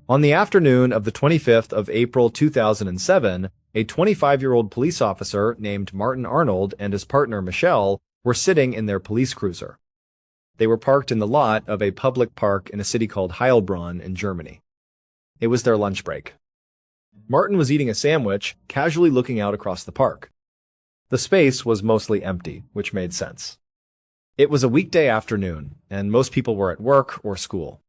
On the afternoon of the 25th of April 2007, a 25-year-old police officer named Martin Arnold and his partner Michelle were sitting in their police cruiser. They were parked in the lot of a public park in a city called Heilbronn in Germany. It was their lunch break. Martin was eating a sandwich, casually looking out across the park. The space was mostly empty, which made sense. It was a weekday afternoon, and most people were at work or school.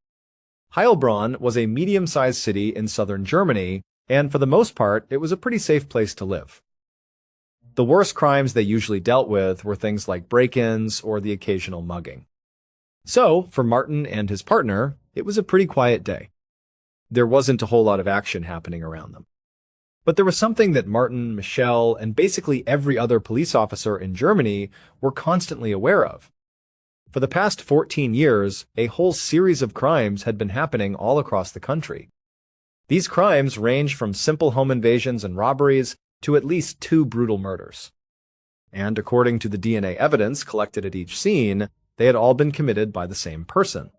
Heilbronn was a medium-sized city in southern Germany, and for the most part, it was a pretty safe place to live. The worst crimes they usually dealt with were things like break-ins or the occasional mugging. So, for Martin and his partner, it was a pretty quiet day. There wasn't a whole lot of action happening around them. But there was something that Martin, Michelle, and basically every other police officer in Germany were constantly aware of. For the past 14 years, a whole series of crimes had been happening all across the country. These crimes ranged from simple home invasions and robberies to at least 2 brutal murders. And according to the DNA evidence collected at each scene, they had all been committed by the same person.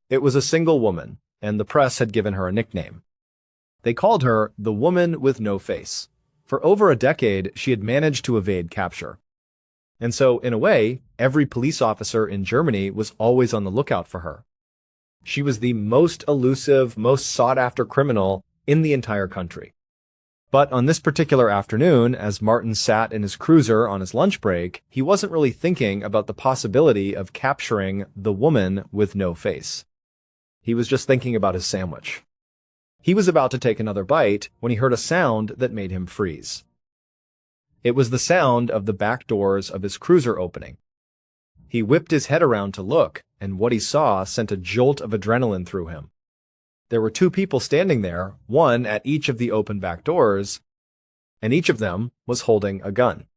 It was a single woman, and the press had given her a nickname. They called her the Woman with No Face. For over a decade, she had managed to evade capture. And so, in a way, every police officer in Germany was always on the lookout for her. She was the most elusive, most sought-after criminal in the entire country. But on this particular afternoon, as Martin sat in his cruiser on his lunch break, he wasn't really thinking about the possibility of capturing the Woman with No Face. He was just thinking about his sandwich. He was about to take another bite when he heard a sound that made him freeze. It was the sound of the back doors of his cruiser opening. He whipped his head around to look, and what he saw sent a jolt of adrenaline through him. There were 2 people standing there, one at each of the open back doors, and each of them was holding a gun.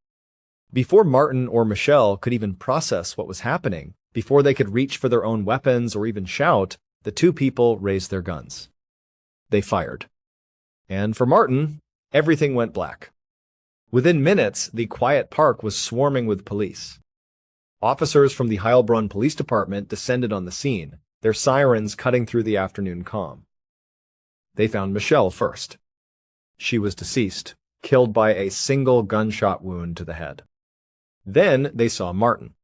Before Martin or Michelle could even process what was happening, before they could reach for their own weapons or even shout, the 2 people raised their guns. They fired. And for Martin, everything went black. Within minutes, the quiet park was swarming with police. Officers from the Heilbronn Police Department descended on the scene, their sirens cutting through the afternoon calm. They found Michelle first. She was deceased, killed by a single gunshot wound to the head. Then they saw Martin.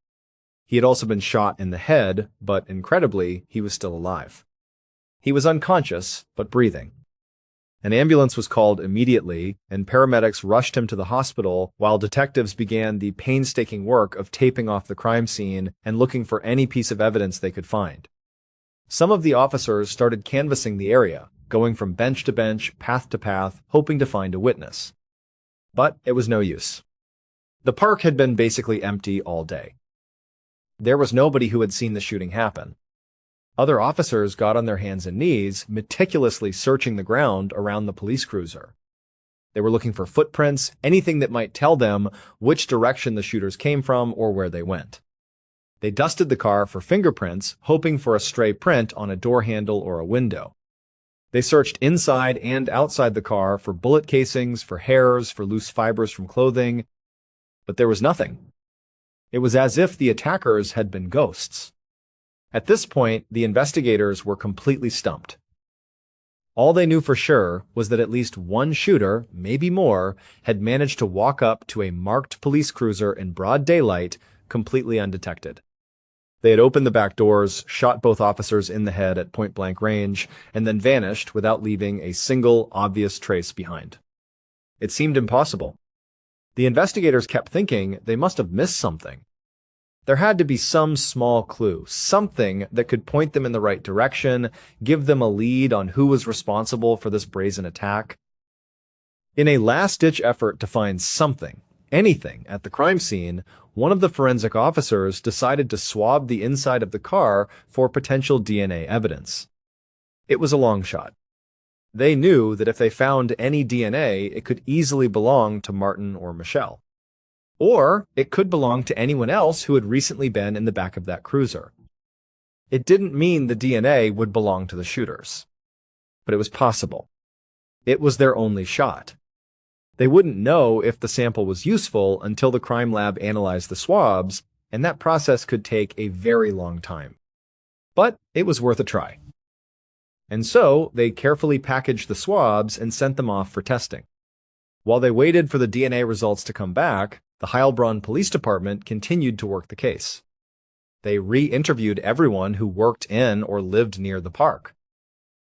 He had also been shot in the head, but incredibly, he was still alive. He was unconscious, but breathing. An ambulance was called immediately, and paramedics rushed him to the hospital while detectives began the painstaking work of taping off the crime scene and looking for any piece of evidence they could find. Some of the officers started canvassing the area, going from bench to bench, path to path, hoping to find a witness. But it was no use. The park had been basically empty all day. There was nobody who had seen the shooting happen. Other officers got on their hands and knees, meticulously searching the ground around the police cruiser. They were looking for footprints, anything that might tell them which direction the shooters came from or where they went. They dusted the car for fingerprints, hoping for a stray print on a door handle or a window. They searched inside and outside the car for bullet casings, for hairs, for loose fibers from clothing, but there was nothing. It was as if the attackers had been ghosts. At this point, the investigators were completely stumped. All they knew for sure was that at least one shooter, maybe more, had managed to walk up to a marked police cruiser in broad daylight, completely undetected. They had opened the back doors, shot both officers in the head at point-blank range, and then vanished without leaving a single obvious trace behind. It seemed impossible. The investigators kept thinking they must have missed something. There had to be some small clue, something that could point them in the right direction, give them a lead on who was responsible for this brazen attack. In a last-ditch effort to find something, anything, at the crime scene, one of the forensic officers decided to swab the inside of the car for potential DNA evidence. It was a long shot. They knew that if they found any DNA, it could easily belong to Martin or Michelle. Or it could belong to anyone else who had recently been in the back of that cruiser. It didn't mean the DNA would belong to the shooters. But it was possible. It was their only shot. They wouldn't know if the sample was useful until the crime lab analyzed the swabs, and that process could take a very long time. But it was worth a try. And so they carefully packaged the swabs and sent them off for testing. While they waited for the DNA results to come back, the Heilbronn Police Department continued to work the case. They re-interviewed everyone who worked in or lived near the park.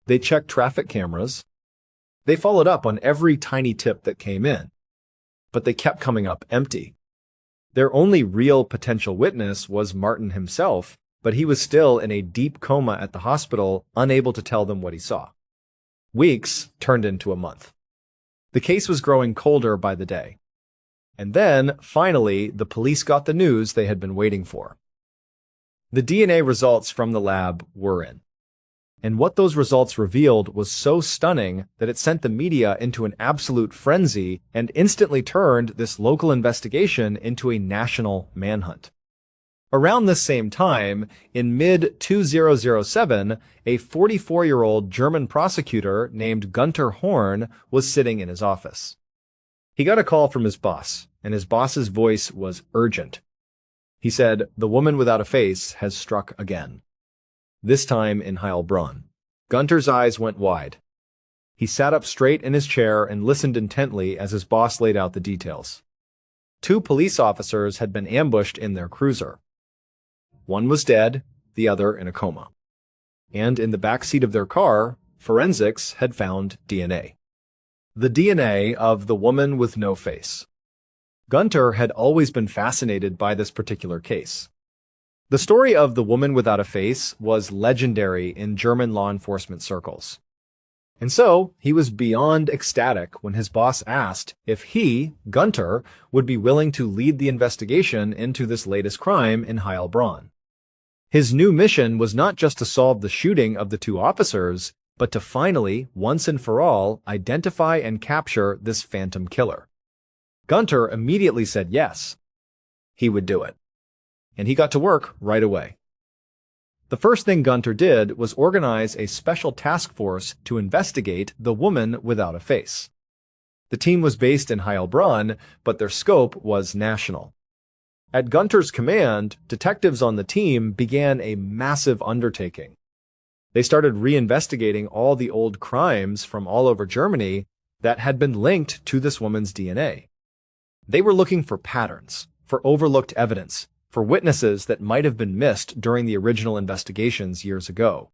They checked traffic cameras. They followed up on every tiny tip that came in. But they kept coming up empty. Their only real potential witness was Martin himself, but he was still in a deep coma at the hospital, unable to tell them what he saw. Weeks turned into a month. The case was growing colder by the day. And then, finally, the police got the news they had been waiting for. The DNA results from the lab were in. And what those results revealed was so stunning that it sent the media into an absolute frenzy and instantly turned this local investigation into a national manhunt. Around this same time, in mid-2007, a 44-year-old German prosecutor named Gunther Horn was sitting in his office. He got a call from his boss, and his boss's voice was urgent. He said, "The woman without a face has struck again." This time in Heilbronn. Gunther's eyes went wide. He sat up straight in his chair and listened intently as his boss laid out the details. 2 police officers had been ambushed in their cruiser. One was dead, the other in a coma. And in the back seat of their car, forensics had found DNA. The DNA of the woman with no face. Gunther had always been fascinated by this particular case. The story of the woman without a face was legendary in German law enforcement circles. And so, he was beyond ecstatic when his boss asked if he, Gunther, would be willing to lead the investigation into this latest crime in Heilbronn. His new mission was not just to solve the shooting of the 2 officers, but to finally, once and for all, identify and capture this phantom killer. Gunther immediately said yes. He would do it. And he got to work right away. The first thing Gunther did was organize a special task force to investigate the woman without a face. The team was based in Heilbronn, but their scope was national. At Gunther's command, detectives on the team began a massive undertaking. They started reinvestigating all the old crimes from all over Germany that had been linked to this woman's DNA. They were looking for patterns, for overlooked evidence, for witnesses that might have been missed during the original investigations years ago.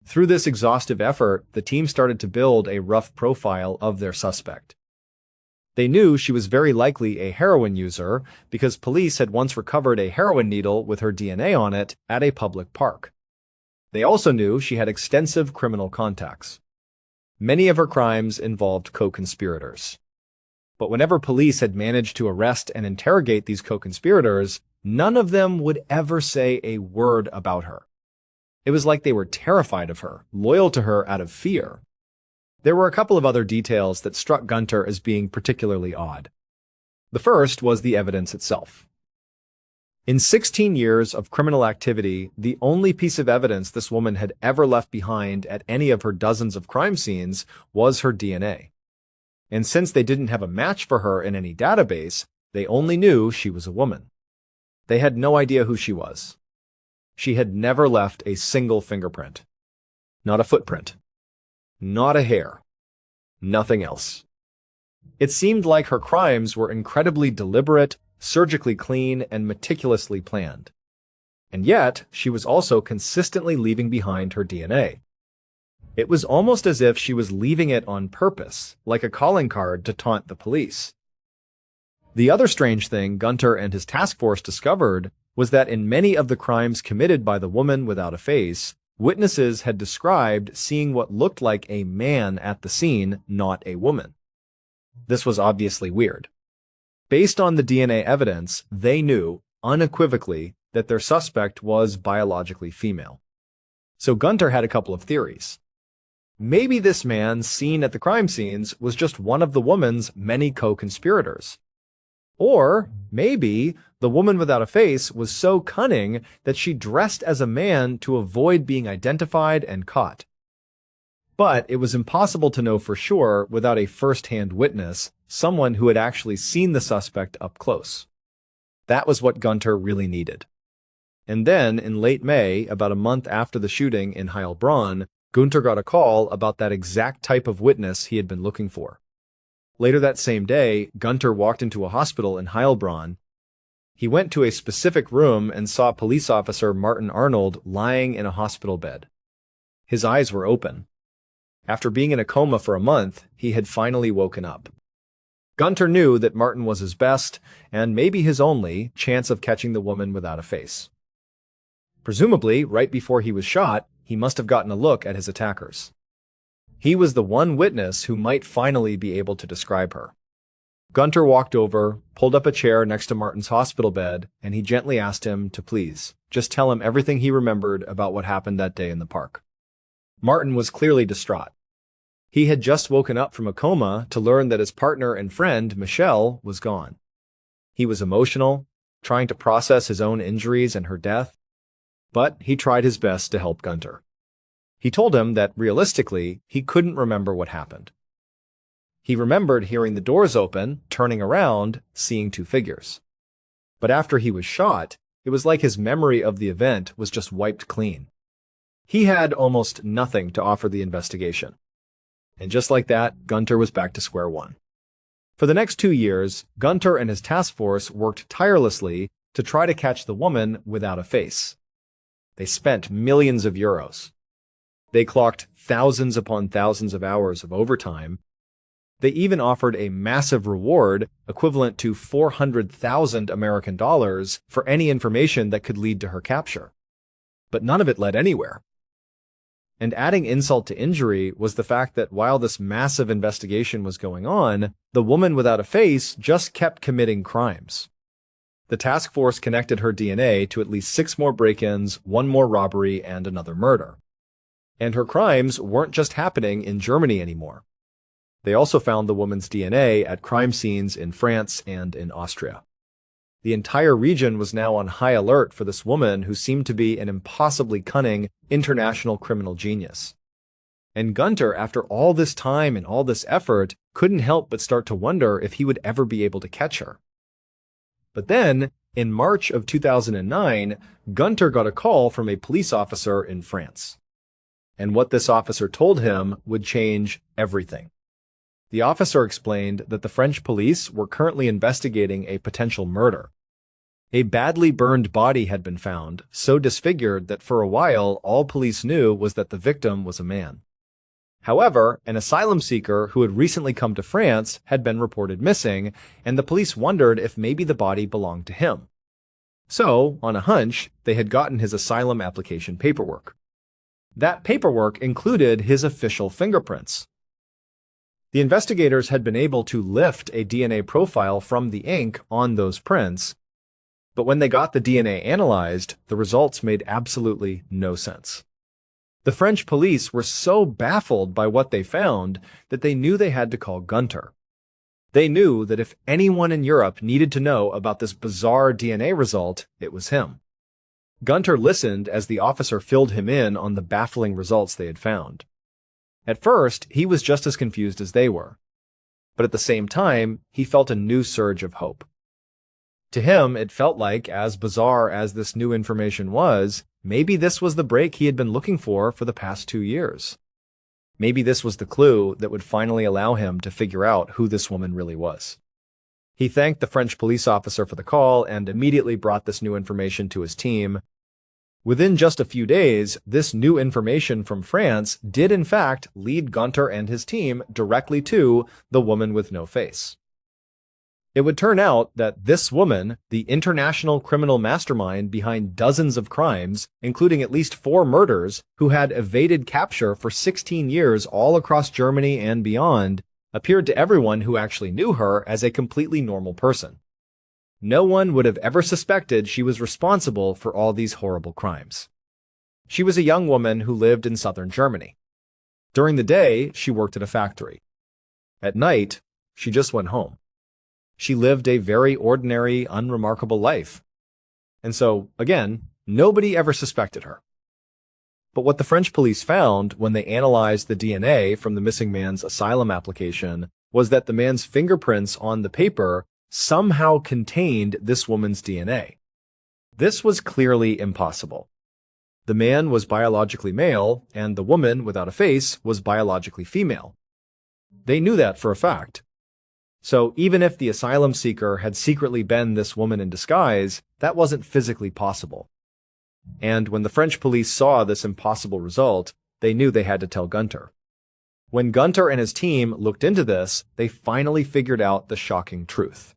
Through this exhaustive effort, the team started to build a rough profile of their suspect. They knew she was very likely a heroin user because police had once recovered a heroin needle with her DNA on it at a public park. They also knew she had extensive criminal contacts. Many of her crimes involved co-conspirators. But whenever police had managed to arrest and interrogate these co-conspirators, none of them would ever say a word about her. It was like they were terrified of her, loyal to her out of fear. There were a couple of other details that struck Gunther as being particularly odd. The first was the evidence itself. In 16 years of criminal activity, the only piece of evidence this woman had ever left behind at any of her dozens of crime scenes was her DNA. And since they didn't have a match for her in any database, they only knew she was a woman. They had no idea who she was. She had never left a single fingerprint. Not a footprint. Not a hair. Nothing else. It seemed like her crimes were incredibly deliberate, surgically clean, and meticulously planned. And yet, she was also consistently leaving behind her DNA. It was almost as if she was leaving it on purpose, like a calling card to taunt the police. The other strange thing Gunther and his task force discovered was that in many of the crimes committed by the woman without a face, witnesses had described seeing what looked like a man at the scene, not a woman. This was obviously weird. Based on the DNA evidence, they knew, unequivocally, that their suspect was biologically female. So Gunther had a couple of theories. Maybe this man seen at the crime scenes was just one of the woman's many co-conspirators. Or maybe the woman without a face was so cunning that she dressed as a man to avoid being identified and caught. But it was impossible to know for sure without a first-hand witness, someone who had actually seen the suspect up close. That was what Gunther really needed. And then, in late May, about a month after the shooting in Heilbronn, Gunter got a call about that exact type of witness he had been looking for. Later that same day, Gunter walked into a hospital in Heilbronn. He went to a specific room and saw police officer Martin Arnold lying in a hospital bed. His eyes were open. After being in a coma for a month, he had finally woken up. Gunter knew that Martin was his best, and maybe his only, chance of catching the woman without a face. Presumably, right before he was shot, he must have gotten a look at his attackers. He was the one witness who might finally be able to describe her. Gunter walked over, pulled up a chair next to Martin's hospital bed, and he gently asked him to please just tell him everything he remembered about what happened that day in the park. Martin was clearly distraught. He had just woken up from a coma to learn that his partner and friend, Michelle, was gone. He was emotional, trying to process his own injuries and her death, but he tried his best to help Gunter. He told him that, realistically, he couldn't remember what happened. He remembered hearing the doors open, turning around, seeing two figures. But after he was shot, it was like his memory of the event was just wiped clean. He had almost nothing to offer the investigation. And just like that, Gunter was back to square one. For the next 2 years, Gunter and his task force worked tirelessly to try to catch the woman without a face. They spent millions of euros. They clocked thousands upon thousands of hours of overtime. They even offered a massive reward equivalent to 400,000 American dollars for any information that could lead to her capture. But none of it led anywhere. And adding insult to injury was the fact that while this massive investigation was going on, the woman without a face just kept committing crimes. The task force connected her DNA to at least 6 more break-ins, 1 more robbery, and another murder. And her crimes weren't just happening in Germany anymore. They also found the woman's DNA at crime scenes in France and in Austria. The entire region was now on high alert for this woman who seemed to be an impossibly cunning international criminal genius. And Gunter, after all this time and all this effort, couldn't help but start to wonder if he would ever be able to catch her. But then, in March of 2009, Gunter got a call from a police officer in France. And what this officer told him would change everything. The officer explained that the French police were currently investigating a potential murder. A badly burned body had been found, so disfigured that for a while all police knew was that the victim was a man. However, an asylum seeker who had recently come to France had been reported missing, and the police wondered if maybe the body belonged to him. So, on a hunch, they had gotten his asylum application paperwork. That paperwork included his official fingerprints. The investigators had been able to lift a DNA profile from the ink on those prints, but when they got the DNA analyzed, the results made absolutely no sense. The French police were so baffled by what they found that they knew they had to call Gunter. They knew that if anyone in Europe needed to know about this bizarre DNA result, it was him. Gunter listened as the officer filled him in on the baffling results they had found. At first, he was just as confused as they were. But at the same time, he felt a new surge of hope. To him, it felt like, as bizarre as this new information was, maybe this was the break he had been looking for the past 2 years. Maybe this was the clue that would finally allow him to figure out who this woman really was. He thanked the French police officer for the call and immediately brought this new information to his team. Within just a few days, this new information from France did in fact lead Gunter and his team directly to the woman with no face. It would turn out that this woman, the international criminal mastermind behind dozens of crimes, including at least 4 murders, who had evaded capture for 16 years all across Germany and beyond, appeared to everyone who actually knew her as a completely normal person. No one would have ever suspected she was responsible for all these horrible crimes. She was a young woman who lived in southern Germany. During the day, she worked at a factory. At night, she just went home. She lived a very ordinary, unremarkable life. And so, again, nobody ever suspected her. But what the French police found when they analyzed the DNA from the missing man's asylum application was that the man's fingerprints on the paper somehow contained this woman's DNA. This was clearly impossible. The man was biologically male, and the woman without a face was biologically female. They knew that for a fact. So even if the asylum seeker had secretly been this woman in disguise, that wasn't physically possible. And when the French police saw this impossible result, they knew they had to tell Gunter. When Gunter and his team looked into this, they finally figured out the shocking truth.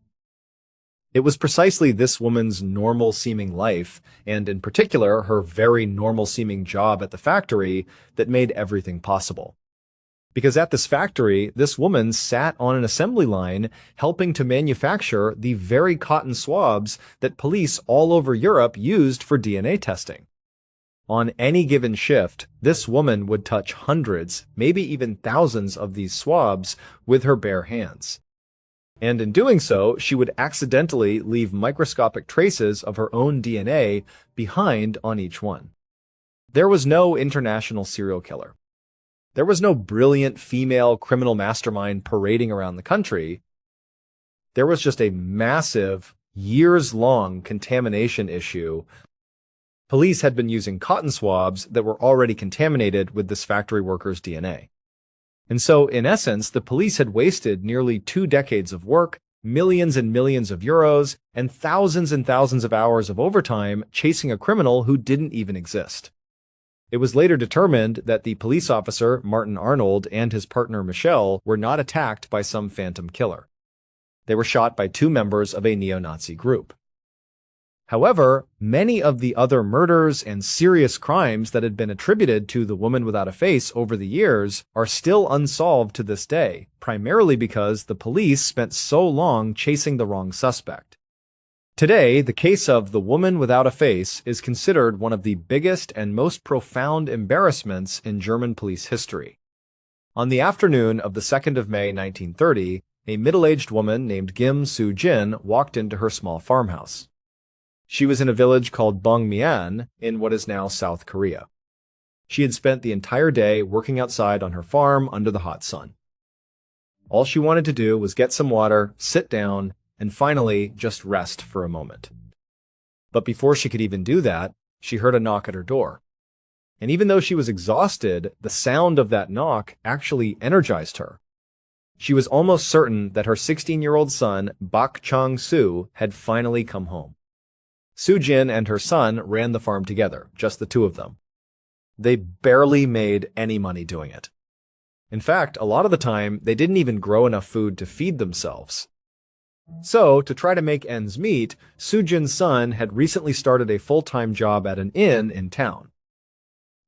It was precisely this woman's normal-seeming life, and in particular her very normal-seeming job at the factory, that made everything possible. Because at this factory, this woman sat on an assembly line helping to manufacture the very cotton swabs that police all over Europe used for DNA testing. On any given shift, this woman would touch hundreds, maybe even thousands of these swabs with her bare hands. And in doing so, she would accidentally leave microscopic traces of her own DNA behind on each one. There was no international serial killer. There was no brilliant female criminal mastermind parading around the country. There was just a massive, years-long contamination issue. Police had been using cotton swabs that were already contaminated with this factory worker's DNA. And so, in essence, the police had wasted nearly 2 decades of work, millions and millions of euros, and thousands of hours of overtime chasing a criminal who didn't even exist. It was later determined that the police officer, Martin Arnold, and his partner Michelle were not attacked by some phantom killer. They were shot by 2 members of a neo-Nazi group. However, many of the other murders and serious crimes that had been attributed to the woman without a face over the years are still unsolved to this day, primarily because the police spent so long chasing the wrong suspect. Today, the case of the woman without a face is considered one of the biggest and most profound embarrassments in German police history. On the afternoon of the 2nd of May 1930, a middle-aged woman named Kim Soo-jin walked into her small farmhouse. She was in a village called Bongmyeon in what is now South Korea. She had spent the entire day working outside on her farm under the hot sun. All she wanted to do was get some water, sit down, and finally just rest for a moment. But before she could even do that, she heard a knock at her door. And even though she was exhausted, the sound of that knock actually energized her. She was almost certain that her 16-year-old son, Bak Chang-soo, had finally come home. Soo-jin and her son ran the farm together, just the 2 of them. They barely made any money doing it. In fact, a lot of the time, they didn't even grow enough food to feed themselves. So, to try to make ends meet, Soo-jin's son had recently started a full-time job at an inn in town.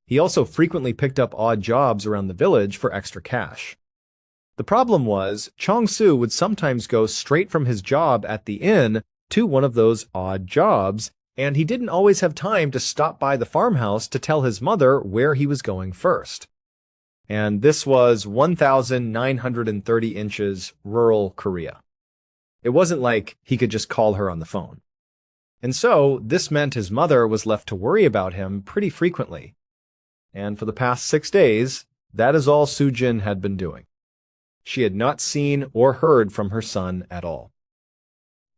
He also frequently picked up odd jobs around the village for extra cash. The problem was, Chang-soo would sometimes go straight from his job at the inn to one of those odd jobs, and he didn't always have time to stop by the farmhouse to tell his mother where he was going first. And this was 1,930 inches rural Korea. It wasn't like he could just call her on the phone. And so, this meant his mother was left to worry about him pretty frequently. And for the past 6 days, that is all Soo-jin had been doing. She had not seen or heard from her son at all.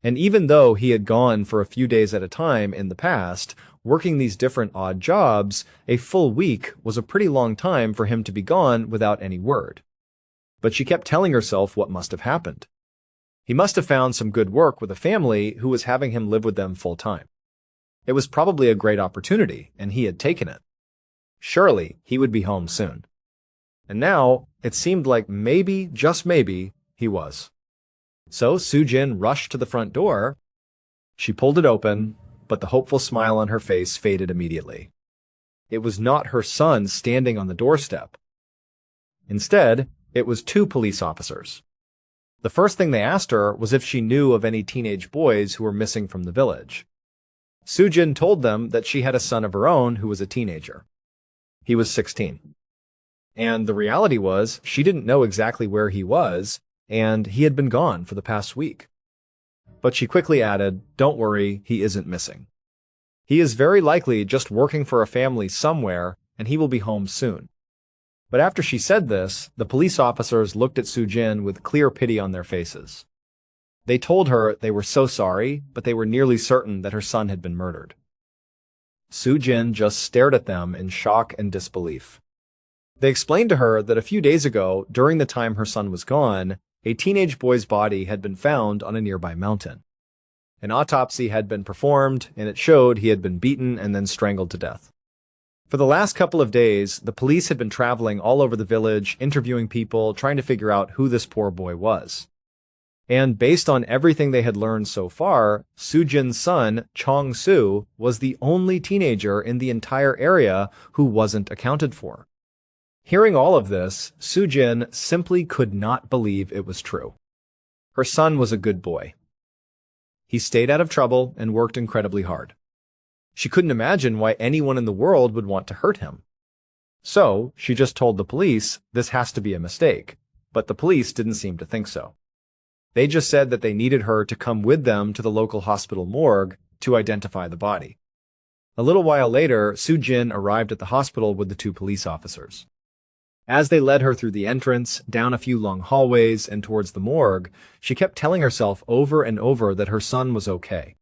And even though he had gone for a few days at a time in the past, working these different odd jobs, a full week was a pretty long time for him to be gone without any word. But she kept telling herself what must have happened. He must have found some good work with a family who was having him live with them full time. It was probably a great opportunity, and he had taken it. Surely, he would be home soon. And now, it seemed like maybe, just maybe, he was. So Soo-jin rushed to the front door. She pulled it open, but the hopeful smile on her face faded immediately. It was not her son standing on the doorstep. Instead, it was 2 police officers. The first thing they asked her was if she knew of any teenage boys who were missing from the village. Soo-jin told them that she had a son of her own who was a teenager. He was 16. And the reality was, she didn't know exactly where he was, and he had been gone for the past week. But she quickly added, "Don't worry, he isn't missing. He is very likely just working for a family somewhere, and he will be home soon." But after she said this, the police officers looked at Soo-jin with clear pity on their faces. They told her they were so sorry, but they were nearly certain that her son had been murdered. Soo-jin just stared at them in shock and disbelief. They explained to her that a few days ago, during the time her son was gone, a teenage boy's body had been found on a nearby mountain. An autopsy had been performed, and it showed he had been beaten and then strangled to death. For the last couple of days, the police had been traveling all over the village, interviewing people, trying to figure out who this poor boy was. And based on everything they had learned so far, Soo-jin's son, Chong-soo, was the only teenager in the entire area who wasn't accounted for. Hearing all of this, Soo-jin simply could not believe it was true. Her son was a good boy. He stayed out of trouble and worked incredibly hard. She couldn't imagine why anyone in the world would want to hurt him. So, she just told the police this has to be a mistake, but the police didn't seem to think so. They just said that they needed her to come with them to the local hospital morgue to identify the body. A little while later, Soo-jin arrived at the hospital with the two police officers. As they led her through the entrance, down a few long hallways, and towards the morgue, she kept telling herself over and over that her son was okay.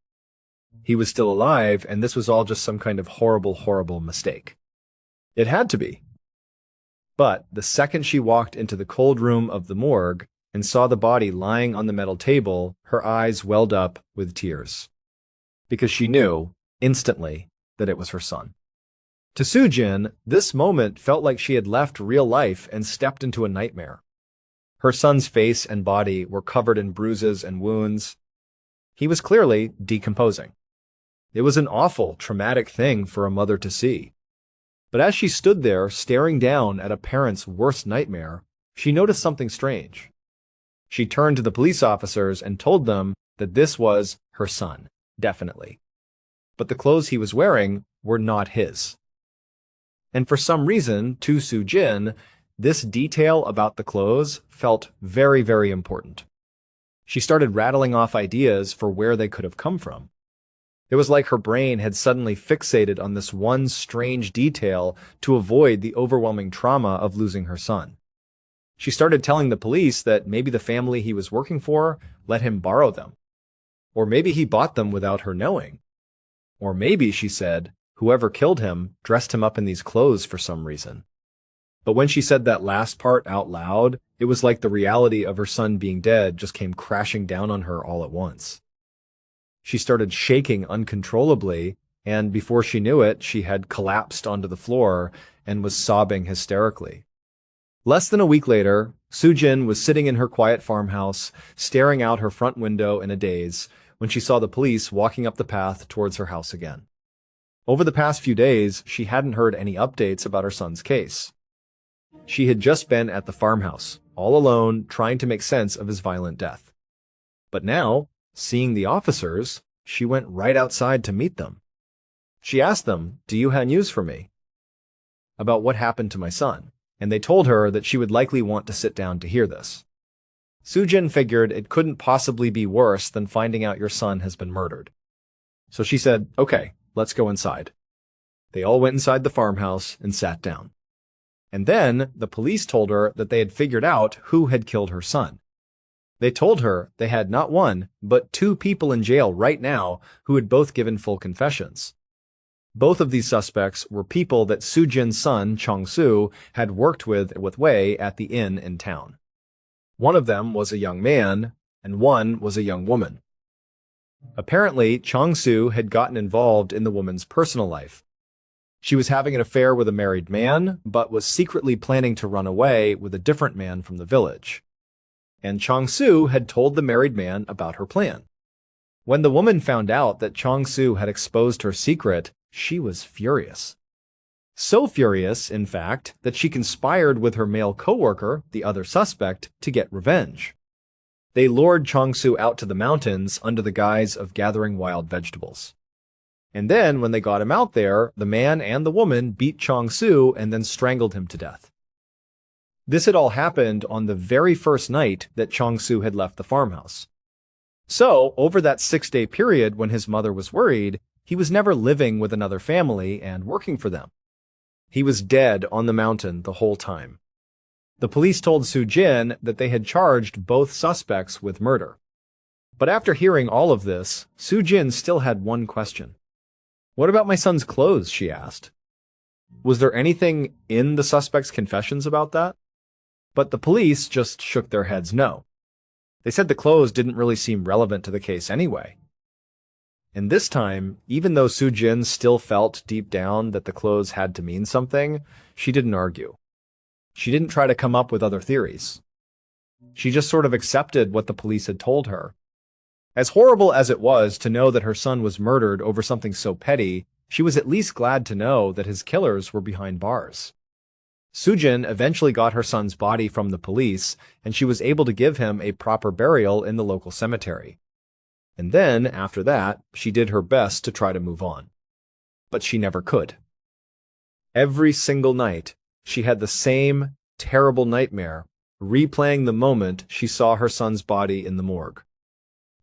He was still alive, and this was all just some kind of horrible, horrible mistake. It had to be. But the second she walked into the cold room of the morgue and saw the body lying on the metal table, her eyes welled up with tears. Because she knew, instantly, that it was her son. To Soo-jin, this moment felt like she had left real life and stepped into a nightmare. Her son's face and body were covered in bruises and wounds. He was clearly decomposing. It was an awful, traumatic thing for a mother to see. But as she stood there staring down at a parent's worst nightmare, she noticed something strange. She turned to the police officers and told them that this was her son, definitely. But the clothes he was wearing were not his. And for some reason, to Soo-jin, this detail about the clothes felt very, very important. She started rattling off ideas for where they could have come from. It was like her brain had suddenly fixated on this one strange detail to avoid the overwhelming trauma of losing her son. She started telling the police that maybe the family he was working for let him borrow them. Or maybe he bought them without her knowing. Or maybe, she said, whoever killed him dressed him up in these clothes for some reason. But when she said that last part out loud, it was like the reality of her son being dead just came crashing down on her all at once. She started shaking uncontrollably, and before she knew it, she had collapsed onto the floor and was sobbing hysterically. Less than a week later, Soo-jin was sitting in her quiet farmhouse, staring out her front window in a daze, when she saw the police walking up the path towards her house again. Over the past few days, she hadn't heard any updates about her son's case. She had just been at the farmhouse, all alone, trying to make sense of his violent death. But now, seeing the officers, she went right outside to meet them. She asked them, "Do you have news for me?" about what happened to my son, and they told her that she would likely want to sit down to hear this. Soo-jin figured it couldn't possibly be worse than finding out your son has been murdered. So she said, "Okay, let's go inside." They all went inside the farmhouse and sat down. And then the police told her that they had figured out who had killed her son. They told her they had not one, but two people in jail right now who had both given full confessions. Both of these suspects were people that Soo-jin's son, Chong-soo, had worked with Wei at the inn in town. One of them was a young man, and one was a young woman. Apparently, Chong-soo had gotten involved in the woman's personal life. She was having an affair with a married man, but was secretly planning to run away with a different man from the village. And Chong-soo had told the married man about her plan. When the woman found out that Chong-soo had exposed her secret, she was furious. So furious, in fact, that she conspired with her male coworker, the other suspect, to get revenge. They lured Chong-soo out to the mountains under the guise of gathering wild vegetables. And then, when they got him out there, the man and the woman beat Chong-soo and then strangled him to death. This had all happened on the very first night that Chong-soo had left the farmhouse. So, over that 6-day period when his mother was worried, he was never living with another family and working for them. He was dead on the mountain the whole time. The police told Soo-jin that they had charged both suspects with murder. But after hearing all of this, Soo-jin still had one question. What about my son's clothes? She asked. Was there anything in the suspect's confessions about that? But the police just shook their heads no. They said the clothes didn't really seem relevant to the case anyway. And this time, even though Soo-jin still felt deep down that the clothes had to mean something, she didn't argue. She didn't try to come up with other theories. She just sort of accepted what the police had told her. As horrible as it was to know that her son was murdered over something so petty, she was at least glad to know that his killers were behind bars. Soo-jin eventually got her son's body from the police, and she was able to give him a proper burial in the local cemetery. And then, after that, she did her best to try to move on. But she never could. Every single night, she had the same terrible nightmare, replaying the moment she saw her son's body in the morgue.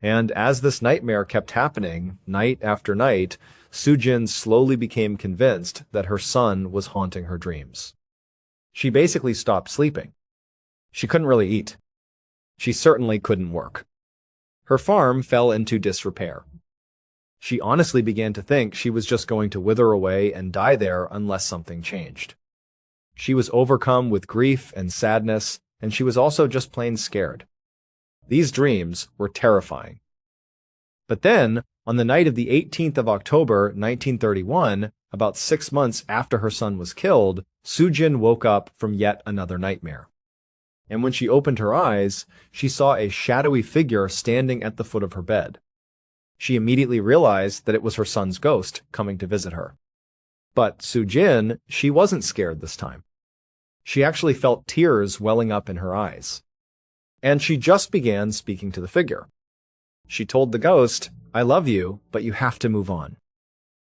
And as this nightmare kept happening, night after night, Soo-jin slowly became convinced that her son was haunting her dreams. She basically stopped sleeping. She couldn't really eat. She certainly couldn't work. Her farm fell into disrepair. She honestly began to think she was just going to wither away and die there unless something changed. She was overcome with grief and sadness, and she was also just plain scared. These dreams were terrifying. But then, on the night of the 18th of October, 1931, about 6 months after her son was killed, Soo-jin woke up from yet another nightmare. And when she opened her eyes, she saw a shadowy figure standing at the foot of her bed. She immediately realized that it was her son's ghost coming to visit her. But Soo-jin, she wasn't scared this time. She actually felt tears welling up in her eyes. And she just began speaking to the figure. She told the ghost, "I love you, but you have to move on.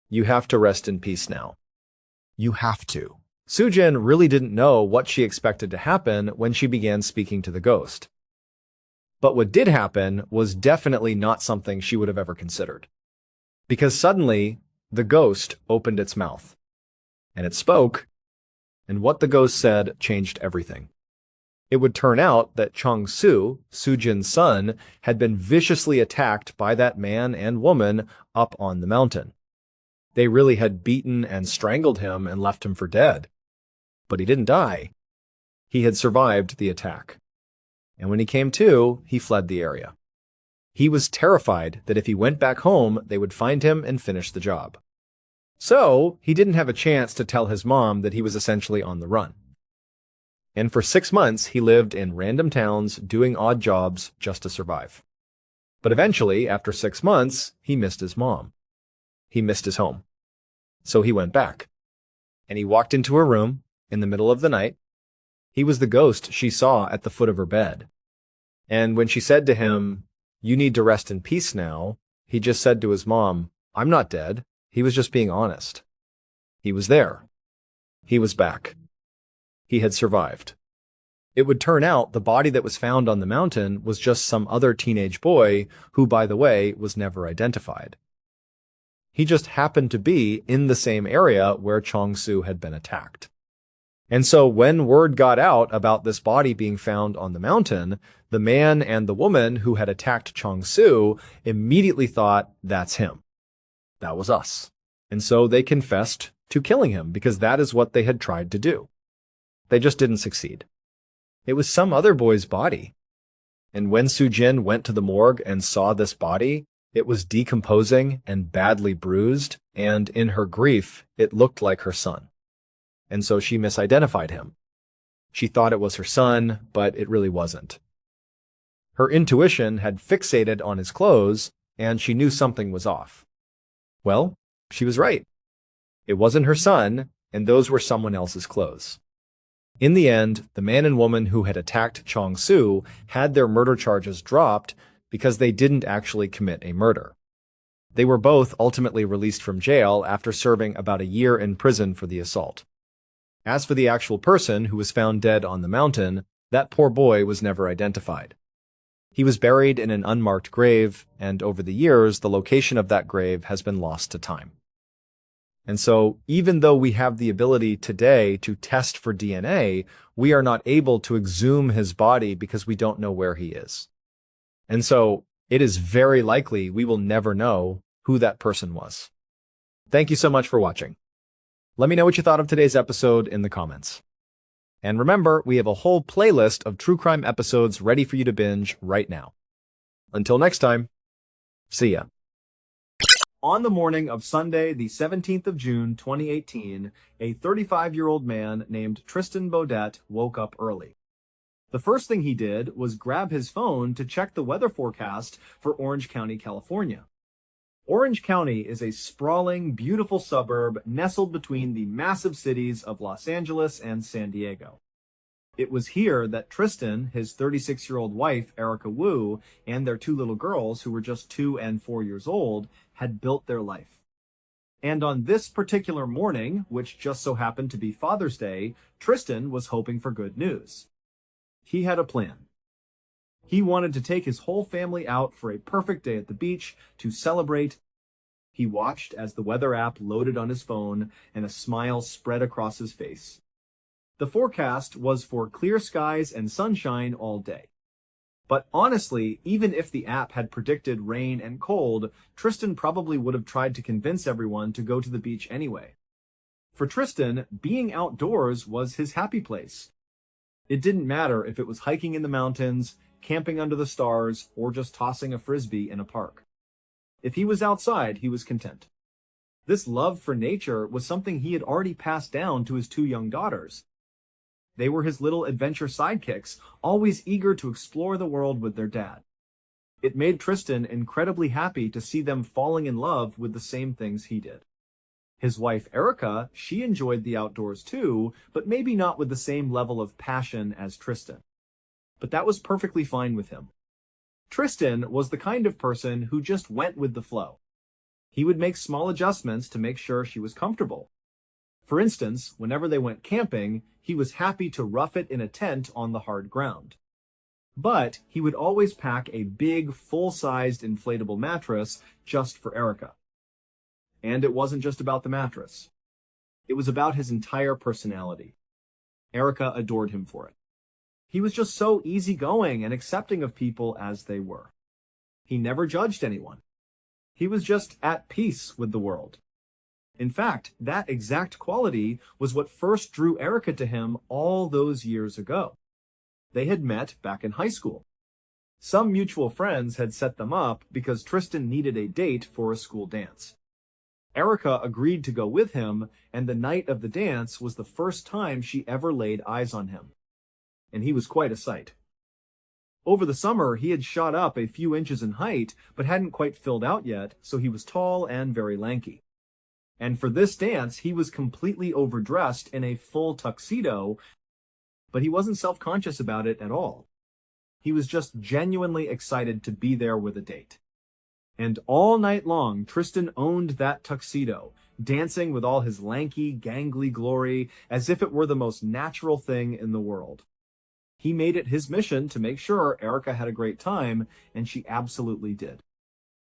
You have to rest in peace now. You have to." Soo-jin really didn't know what she expected to happen when she began speaking to the ghost. But what did happen was definitely not something she would have ever considered. Because suddenly, the ghost opened its mouth. And it spoke, and what the ghost said changed everything. It would turn out that Chong-soo, Soo-jin's son, had been viciously attacked by that man and woman up on the mountain. They really had beaten and strangled him and left him for dead. But he didn't die. He had survived the attack. And when he came to, he fled the area. He was terrified that if he went back home, they would find him and finish the job. So, he didn't have a chance to tell his mom that he was essentially on the run. And for 6 months, he lived in random towns doing odd jobs just to survive. But eventually, after 6 months, he missed his mom. He missed his home. So he went back. And he walked into her room in the middle of the night. He was the ghost she saw at the foot of her bed. And when she said to him, "You need to rest in peace now," he just said to his mom, "I'm not dead." He was just being honest. He was there. He was back. He had survived. It would turn out the body that was found on the mountain was just some other teenage boy who, by the way, was never identified. He just happened to be in the same area where Chong-soo had been attacked. And so when word got out about this body being found on the mountain, the man and the woman who had attacked Chong-soo immediately thought, "That's him. That was us." And so they confessed to killing him because that is what they had tried to do. They just didn't succeed. It was some other boy's body. And when Soo-jin went to the morgue and saw this body, it was decomposing and badly bruised, and in her grief, it looked like her son. And so she misidentified him. She thought it was her son, but it really wasn't. Her intuition had fixated on his clothes, and she knew something was off. Well, she was right. It wasn't her son, and those were someone else's clothes. In the end, the man and woman who had attacked Chong-soo had their murder charges dropped because they didn't actually commit a murder. They were both ultimately released from jail after serving about a year in prison for the assault. As for the actual person who was found dead on the mountain, that poor boy was never identified. He was buried in an unmarked grave, and over the years, the location of that grave has been lost to time. And so, even though we have the ability today to test for DNA, we are not able to exhume his body because we don't know where he is. And so, it is very likely we will never know who that person was. Thank you so much for watching. Let me know what you thought of today's episode in the comments. And remember, we have a whole playlist of true crime episodes ready for you to binge right now. Until next time, see ya. On the morning of Sunday, the 17th of June, 2018, a 35-year-old man named Tristan Baudet woke up early. The first thing he did was grab his phone to check the weather forecast for Orange County, California. Orange County is a sprawling, beautiful suburb nestled between the massive cities of Los Angeles and San Diego. It was here that Tristan, his 36-year-old wife, Erica Wu, and their two little girls, who were just 2 and 4 years old, had built their life. And on this particular morning, which just so happened to be Father's Day, Tristan was hoping for good news. He had a plan. He wanted to take his whole family out for a perfect day at the beach to celebrate. He watched as the weather app loaded on his phone and a smile spread across his face. The forecast was for clear skies and sunshine all day. But honestly, even if the app had predicted rain and cold, Tristan probably would have tried to convince everyone to go to the beach anyway. For Tristan, being outdoors was his happy place. It didn't matter if it was hiking in the mountains, camping under the stars, or just tossing a frisbee in a park. If he was outside, he was content. This love for nature was something he had already passed down to his 2 young daughters. They were his little adventure sidekicks, always eager to explore the world with their dad. It made Tristan incredibly happy to see them falling in love with the same things he did. His wife, Erica, she enjoyed the outdoors too, but maybe not with the same level of passion as Tristan. But that was perfectly fine with him. Tristan was the kind of person who just went with the flow. He would make small adjustments to make sure she was comfortable. For instance, whenever they went camping, he was happy to rough it in a tent on the hard ground. But he would always pack a big, full-sized inflatable mattress just for Erica. And it wasn't just about the mattress. It was about his entire personality. Erica adored him for it. He was just so easygoing and accepting of people as they were. He never judged anyone. He was just at peace with the world. In fact, that exact quality was what first drew Erica to him all those years ago. They had met back in high school. Some mutual friends had set them up because Tristan needed a date for a school dance. Erica agreed to go with him, and the night of the dance was the first time she ever laid eyes on him. And he was quite a sight. Over the summer, he had shot up a few inches in height, but hadn't quite filled out yet, so he was tall and very lanky. And for this dance, he was completely overdressed in a full tuxedo, but he wasn't self-conscious about it at all. He was just genuinely excited to be there with a date. And all night long, Tristan owned that tuxedo, dancing with all his lanky, gangly glory as if it were the most natural thing in the world. He made it his mission to make sure Erica had a great time, and she absolutely did.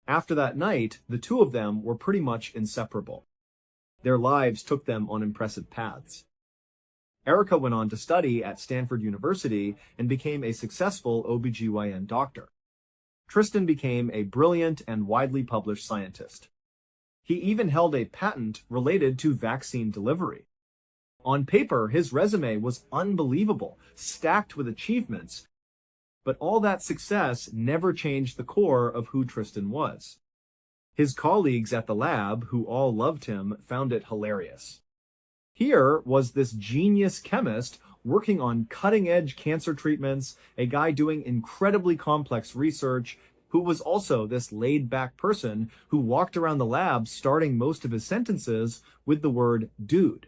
After that night, the two of them were pretty much inseparable. Their lives took them on impressive paths. Erica went on to study at Stanford University and became a successful OBGYN doctor. Tristan became a brilliant and widely published scientist. He even held a patent related to vaccine delivery. On paper, his resume was unbelievable, stacked with achievements, but all that success never changed the core of who Tristan was. His colleagues at the lab, who all loved him, found it hilarious. Here was this genius chemist working on cutting-edge cancer treatments, a guy doing incredibly complex research, who was also this laid-back person who walked around the lab starting most of his sentences with the word dude.